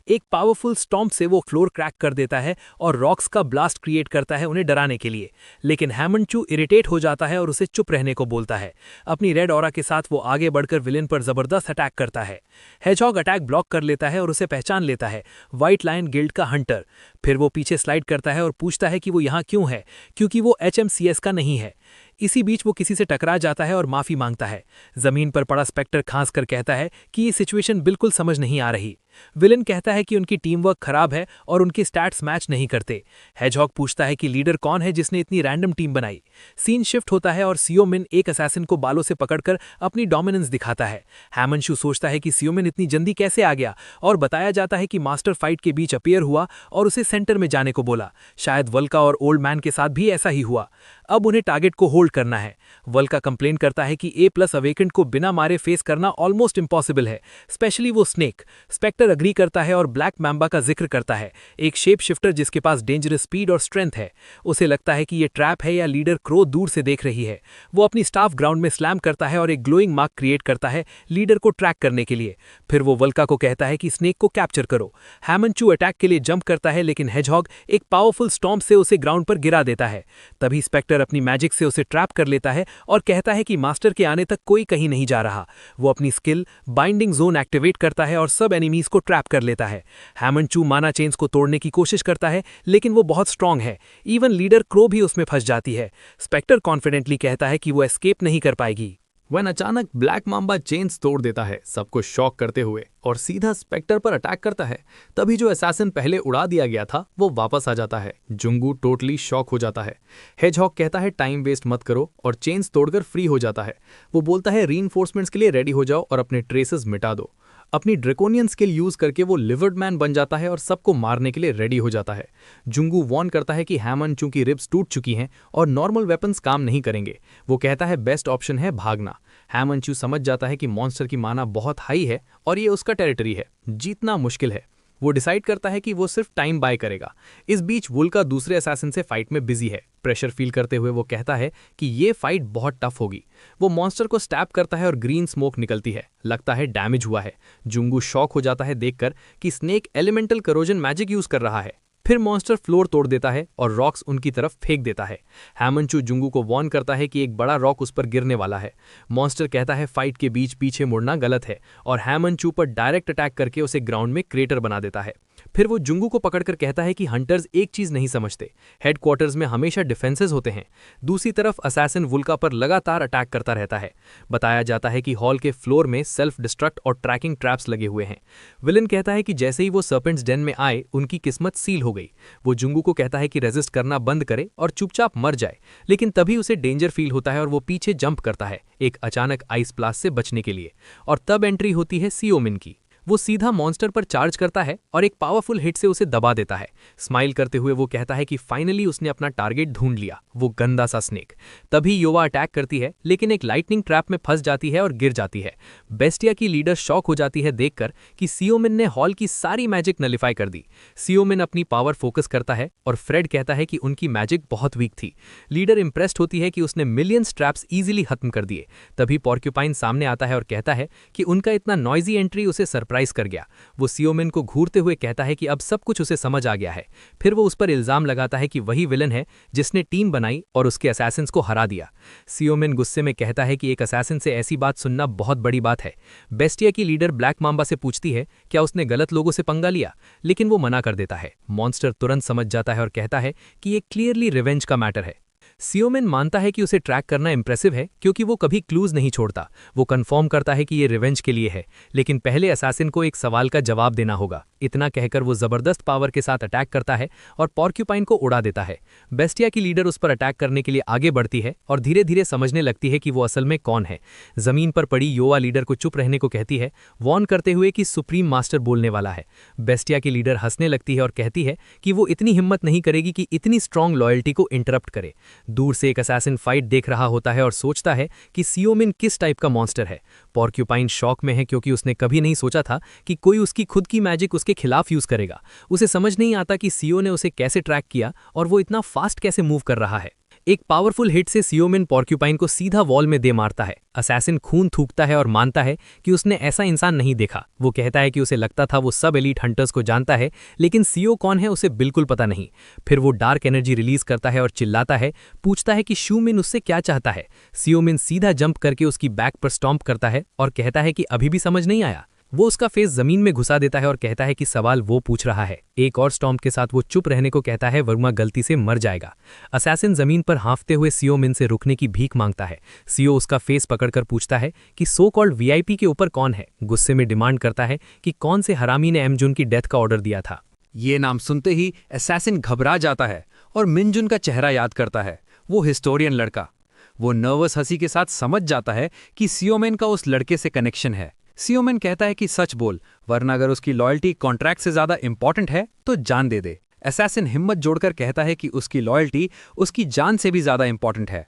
Speaker 1: एक पावरफुल स्टॉम्प से वो फ्लोर क्रैक कर देता है और रॉक्स का ब्लास्ट क्रिएट करता है उन्हें डराने के लिए, लेकिन हैमंचू इरिटेट हो जाता है और उसे चुप रहने को बोलता है। अपनी रेड ऑरा के साथ वो आगे बढ़कर विलेन पर जबरदस्त अटैक करता है। हेजहॉग अटैक ब्लॉक कर लेता है और उसे पहचान लेता है, व्हाइट लायन गिल्ड का हंटर। फिर वो पीछे स्लाइड करता है और पूछता है कि वो यहाँ क्यों है, क्योंकि वो HMCS का नहीं है। इसी बीच वो किसी से टकरा जाता है और माफी मांगता है। जमीन पर पड़ा स्पेक्टर खांस कर कहता है कि ये सिचुएशन बिल्कुल समझ नहीं आ रही। विलन कहता है कि उनकी टीम वर्क खराब है और उनके स्टैट्स मैच नहीं करते। हेजहॉग पूछता है कि लीडर कौन है जिसने इतनी रैंडम टीम बनाई। सीन शिफ्ट होता है और सियोमिन एक असैसिन को बालों से पकड़कर अपनी डोमिनेंस दिखाता है। हैमंशू सोचता है कि सियोमिन इतनी जल्दी कैसे आ गया और बताया जाता है कि मास्टर फाइट के बीच अपीयर हुआ और उसे सेंटर में जाने को बोला। शायद वल्का और ओल्ड मैन के साथ भी ऐसा ही हुआ। अब उन्हें टारगेट को होल्ड करना है। वल्का कंप्लेन करता है कि A+ अवेकेंड को बिना मारे फेस करना ऑलमोस्ट इम्पॉसिबल है, स्पेशली वो स्नेक। स्पेक्टर अग्री करता है और ब्लैक मैम्बा का जिक्र करता है, एक शेप शिफ्टर जिसके पास डेंजरस स्पीड और स्ट्रेंथ है। उसे लगता है कि ये ट्रैप है या लीडर क्रो दूर से देख रही है। वो अपनी स्टाफ ग्राउंड में स्लैम करता है और एक ग्लोइंग मार्क क्रिएट करता है लीडर को ट्रैक करने के लिए। फिर वो वल्का को कहता है कि स्नेक को कैप्चर करो। हैमंचू अटैक के लिए जंप करता है लेकिन हेजहॉग एक पावरफुल स्टॉम्प से उसे ग्राउंड पर गिरा देता है। तभी स्पेक्टर अपनी मैजिक से उसे ट्रैप कर लेता है और कहता है कि मास्टर के आने तक कोई कहीं नहीं जा रहा। वो अपनी स्किल बाइंडिंग जोन एक्टिवेट करता है और सब एनिमीज को ट्रैप कर लेता है। हैमंचू माना चेन्स को तोड़ने की कोशिश करता है लेकिन वो बहुत स्ट्रांग है, इवन लीडर क्रो भी उसमें फंस जाती है। स्पेक्टर कॉन्फिडेंटली कहता है कि वो एस्केप नहीं कर पाएगी।
Speaker 2: वह अचानक ब्लैक माम्बा चेन्स तोड़ देता है, सबको शॉक करते हुए, और सीधा स्पेक्टर पर अटैक करता है। तभी जो असैसिन पहले उड़ा दिया गया था वो वापस आ जाता है। जुंगू टोटली शॉक हो जाता है। हेजहॉग कहता है टाइम वेस्ट मत करो और चेन्स तोड़कर फ्री हो जाता है। वो बोलता है रीइंफोर्समेंट्स के लिए रेडी हो जाओ और अपने ट्रेसेस मिटा दो। अपनी ड्रैकोनियन स्किल यूज करके वो लिवर्ड मैन बन जाता है और सबको मारने के लिए रेडी हो जाता है। जुंगू वॉर्न करता है कि हैमंचू की रिब्स टूट चुकी हैं और नॉर्मल वेपन्स काम नहीं करेंगे। वो कहता है बेस्ट ऑप्शन है भागना। हैमंचू समझ जाता है कि मॉन्स्टर की माना बहुत हाई है और ये उसका टेरिटरी है, जीतना मुश्किल है। वो डिसाइड करता है कि वो सिर्फ टाइम बाय करेगा। इस बीच वुल्का दूसरे असैसिन से फाइट में बिजी है। प्रेशर फील करते हुए वो कहता है कि ये फाइट बहुत टफ होगी। वो मॉन्स्टर को स्टैब करता है और ग्रीन स्मोक निकलती है। लगता है डैमेज हुआ है। जुंगू शॉक हो जाता है देखकर कि snake elemental corrosion magic use कर रहा है। फिर मॉन्स्टर फ्लोर तोड़ देता है और रॉक्स उनकी तरफ फेंक देता है। हैमंचू जुंगू को वार्न करता है कि एक बड़ा रॉक उस पर गिरने वाला है। मॉन्स्टर कहता है फाइट के बीच पीछे मुड़ना गलत है और हैमंचू पर डायरेक्ट अटैक करके उसे ग्राउंड में क्रेटर बना देता है। फिर वो जुंगू को पकड़कर कहता है कि हंटर्स एक चीज नहीं समझते, हेडक्वार्टर्स में हमेशा डिफेंसेस होते हैं। दूसरी तरफ असैसिन वुल्का पर लगातार अटैक करता रहता है। बताया जाता है कि हॉल के फ्लोर में सेल्फ डिस्ट्रक्ट और ट्रैकिंग ट्रैप्स लगे हुए हैं। विलन कहता है कि जैसे ही वो सर्पेंट्स डेन में आए उनकी किस्मत सील हो गई। वो जुंगू को कहता है कि रेजिस्ट करना बंद करे और चुपचाप मर जाए, लेकिन तभी उसे डेंजर फील होता है और वो पीछे जंप करता है एक अचानक आइस ब्लास्ट से बचने के लिए। और तब एंट्री होती है सियोमिन की। वो सीधा मॉन्स्टर पर चार्ज करता है और एक पावरफुल हिट से उसे दबा देता है। स्माइल करते हुए वो कहता है कि फाइनली उसने अपना टारगेट ढूंढ लिया, वो गंदा सा स्नेक। तभी योवा अटैक करती है, लेकिन एक लाइटनिंग ट्रैप में फंस जाती है और गिर जाती है। बेस्टिया की लीडर शॉक हो जाती है देखकर कि सियोमिन ने हॉल की सारी मैजिक नलिफाई कर दी। सियोमिन अपनी पावर फोकस करता है और फ्रेड कहता है कि उनकी मैजिक बहुत वीक थी। लीडर इंप्रेस्ड होती है कि उसने मिलियंस ट्रैप्स इजीली खत्म कर दिए। तभी पॉर्क्यूपाइन सामने आता है और कहता है कि उनका इतना नॉइजी एंट्री उसे सरप्राइज कर गया। वो सियोमिन को घूरते हुए कहता है कि अब सब कुछ उसे समझ आ गया है। फिर वो उस पर इल्जाम लगाता है कि वही विलन है जिसने टीम बनाई और उसके असैसिन्स को हरा दिया। सियोमिन गुस्से में कहता है कि एक असैसिन से ऐसी बात सुनना बहुत बड़ी बात है। बेस्टिया की लीडर ब्लैक मांबा से पूछती है क्या उसने गलत लोगों से पंगा लिया, लेकिन वो मना कर देता है। मॉन्स्टर तुरंत समझ जाता है और कहता है कि ये क्लियरली रिवेंज का मैटर है। सियोमिन मानता है कि उसे ट्रैक करना इंप्रेसिव है क्योंकि वो कभी क्लूज नहीं छोड़ता। वो कंफर्म करता है कि ये रिवेंज के लिए है, लेकिन पहले असैसिन को एक सवाल का जवाब देना होगा। इतना कहकर वो जबरदस्त पावर के साथ अटैक करता है और पॉर्क्यूपाइन को उड़ा देता है। बेस्टिया की लीडर उस पर अटैक करने के लिए आगे बढ़ती है और धीरे धीरे समझने लगती है कि वो असल में कौन है। जमीन पर पड़ी योवा लीडर को चुप रहने को कहती है, वार्न करते हुए कि सुप्रीम मास्टर बोलने वाला है। बेस्टिया की लीडर हंसने लगती है और कहती है कि वो इतनी हिम्मत नहीं करेगी कि इतनी स्ट्रांग लॉयल्टी को इंटरप्ट करे। दूर से एक असैसिन फाइट देख रहा होता है और सोचता है कि सियोमिन किस टाइप का मॉन्स्टर है। पॉर्क्यूपाइन शॉक में है क्योंकि उसने कभी नहीं सोचा था कि कोई उसकी खुद की मैजिक उसके खिलाफ यूज करेगा। उसे समझ नहीं आता कि सियो ने उसे कैसे ट्रैक किया और वो इतना फास्ट कैसे मूव कर रहा है। एक पावरफुल हिट से सियोमिन पॉर्क्यूपाइन को सीधा वॉल में दे मारता है। असैसिन खून थूकता है और मानता है कि उसने ऐसा इंसान नहीं देखा। वो कहता है कि उसे लगता था वो सब एलीट हंटर्स को जानता है, लेकिन सियो कौन है उसे बिल्कुल पता नहीं। फिर वो डार्क एनर्जी रिलीज करता है और चिल्लाता है, पूछता है कि शूमिन उससे क्या चाहता है। सियोमिन सीधा जंप करके उसकी बैक पर स्टॉम्प करता है और कहता है कि अभी भी समझ नहीं आया। वो उसका फेस जमीन में घुसा देता है और कहता है कि सवाल वो पूछ रहा है। एक और स्टॉम्प के साथ वो चुप रहने को कहता है वरना गलती से मर जाएगा। असैसिन जमीन पर हाँफते हुए सियोमिन से रुकने की भीख मांगता है। सियो उसका फेस पकड़कर पूछता है कि सो कॉल्ड वीआईपी के ऊपर कौन है। गुस्से में डिमांड करता है कि कौन से हरामी ने एमजुन की डेथ का ऑर्डर दिया था।
Speaker 4: ये नाम सुनते ही असैसिन घबरा जाता है और मिनजुन का चेहरा याद करता है, वो हिस्टोरियन लड़का। वो नर्वस हंसी के साथ समझ जाता है कि सियोमिन का उस लड़के से कनेक्शन है। सियोमिन कहता है कि सच बोल, वरना अगर उसकी लॉयल्टी कॉन्ट्रैक्ट से ज्यादा इंपॉर्टेंट है तो जान दे दे। असैसिन हिम्मत जोड़कर कहता है कि उसकी लॉयल्टी उसकी जान से भी ज्यादा इंपॉर्टेंट है।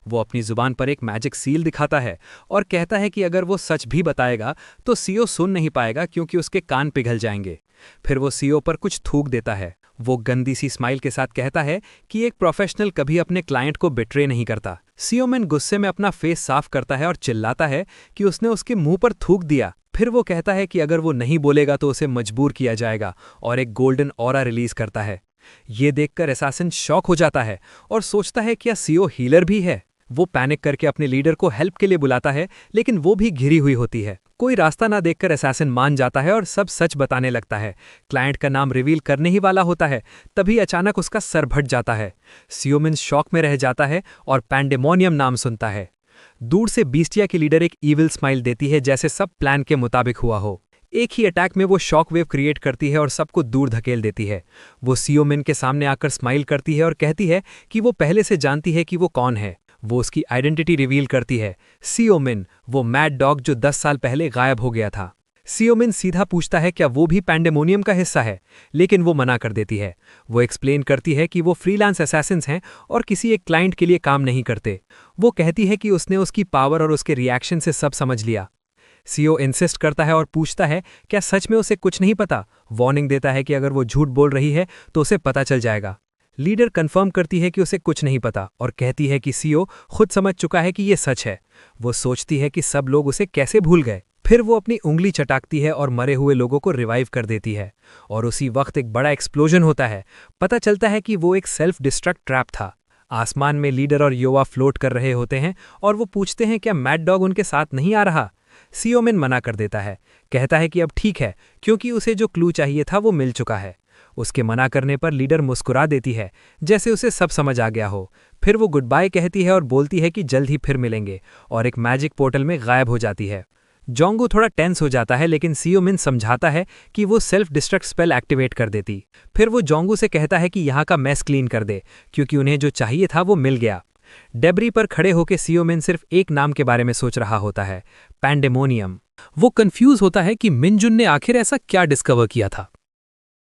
Speaker 4: वो अपनी जुबान पर एक मैजिक सील दिखाता है और कहता है कि अगर वो सच भी बताएगा तो सियो सुन नहीं पाएगा क्योंकि उसके कान पिघल जाएंगे। फिर वो सियो पर कुछ थूक देता है। वो गंदी सी स्माइल के साथ कहता है कि एक प्रोफेशनल कभी अपने क्लाइंट को बिट्रे नहीं करता। सियोमिन गुस्से में अपना फेस साफ करता है और चिल्लाता है कि उसने उसके मुंह पर थूक दिया। फिर वो कहता है कि अगर वो नहीं बोलेगा तो उसे मजबूर किया जाएगा और एक गोल्डन ऑरा रिलीज करता है। ये देखकर असैसिन शॉक हो जाता है और सोचता है क्या सियो हीलर भी है। वो पैनिक करके अपने लीडर को हेल्प के लिए बुलाता है, लेकिन वो भी घिरी हुई होती है। कोई रास्ता ना देखकर असैसिन मान जाता है और सब सच बताने लगता है। क्लाइंट का नाम रिवील करने ही वाला होता है, तभी अचानक उसका सर फट जाता है। सियोमिन शॉक में रह जाता है और पैंडेमोनियम नाम सुनता है। दूर से बीस्टिया की लीडर एक ईविल स्माइल देती है जैसे सब प्लान के मुताबिक हुआ हो। एक ही अटैक में वो शॉक वेव क्रिएट करती है और सबको दूर धकेल देती है। वो सियोमिन के सामने आकर स्माइल करती है और कहती है कि वो पहले से जानती है कि वो कौन है। वो उसकी आइडेंटिटी रिवील करती है, सियोमिन, वो मैड डॉग जो 10 साल पहले गायब हो गया था।
Speaker 5: सियोमिन सीधा पूछता है क्या वो भी पैंडेमोनियम का हिस्सा है, लेकिन वो मना कर देती है। वो एक्सप्लेन करती है कि वो फ्रीलांस असैसिन्स हैं और किसी एक क्लाइंट के लिए काम नहीं करते। वो कहती है कि उसने उसकी पावर और उसके रिएक्शन से सब समझ लिया। सीओ इंसिस्ट करता है और पूछता है क्या सच में उसे कुछ नहीं पता। वार्निंग देता है कि अगर वो झूठ बोल रही है तो उसे पता चल जाएगा। लीडर कंफर्म करती है कि उसे कुछ नहीं पता और कहती है कि सीओ खुद समझ चुका है कि ये सच है। वो सोचती है कि सब लोग उसे कैसे भूल गए। फिर वो अपनी उंगली चटाकती है और मरे हुए लोगों को रिवाइव कर देती है और उसी वक्त एक बड़ा एक्सप्लोजन होता है। पता चलता है कि वो एक सेल्फ डिस्ट्रक्ट ट्रैप था। आसमान में लीडर और योवा फ्लोट कर रहे होते हैं और वो पूछते हैं क्या मैड डॉग उनके साथ नहीं आ रहा। सियोमिन मना कर देता है, कहता है कि अब ठीक है क्योंकि उसे जो क्लू चाहिए था वो मिल चुका है। उसके मना करने पर लीडर मुस्कुरा देती है जैसे उसे सब समझ आ गया हो। फिर वो गुड बाय कहती है और बोलती है कि जल्द ही फिर मिलेंगे और एक मैजिक पोर्टल में गायब हो जाती है। जोंगू थोड़ा टेंस हो जाता है लेकिन सियोमिन समझाता है कि वो सेल्फ डिस्ट्रक्ट स्पेल एक्टिवेट कर देती। फिर वो जोंगू से कहता है कि यहाँ का मैस क्लीन कर दे क्योंकि उन्हें जो चाहिए था वो मिल गया। डेब्री पर खड़े होकर सियोमिन सिर्फ एक नाम के बारे में सोच रहा होता है, पैंडेमोनियम।
Speaker 2: वो कंफ्यूज होता है कि मिनजुन ने आखिर ऐसा क्या डिस्कवर किया था।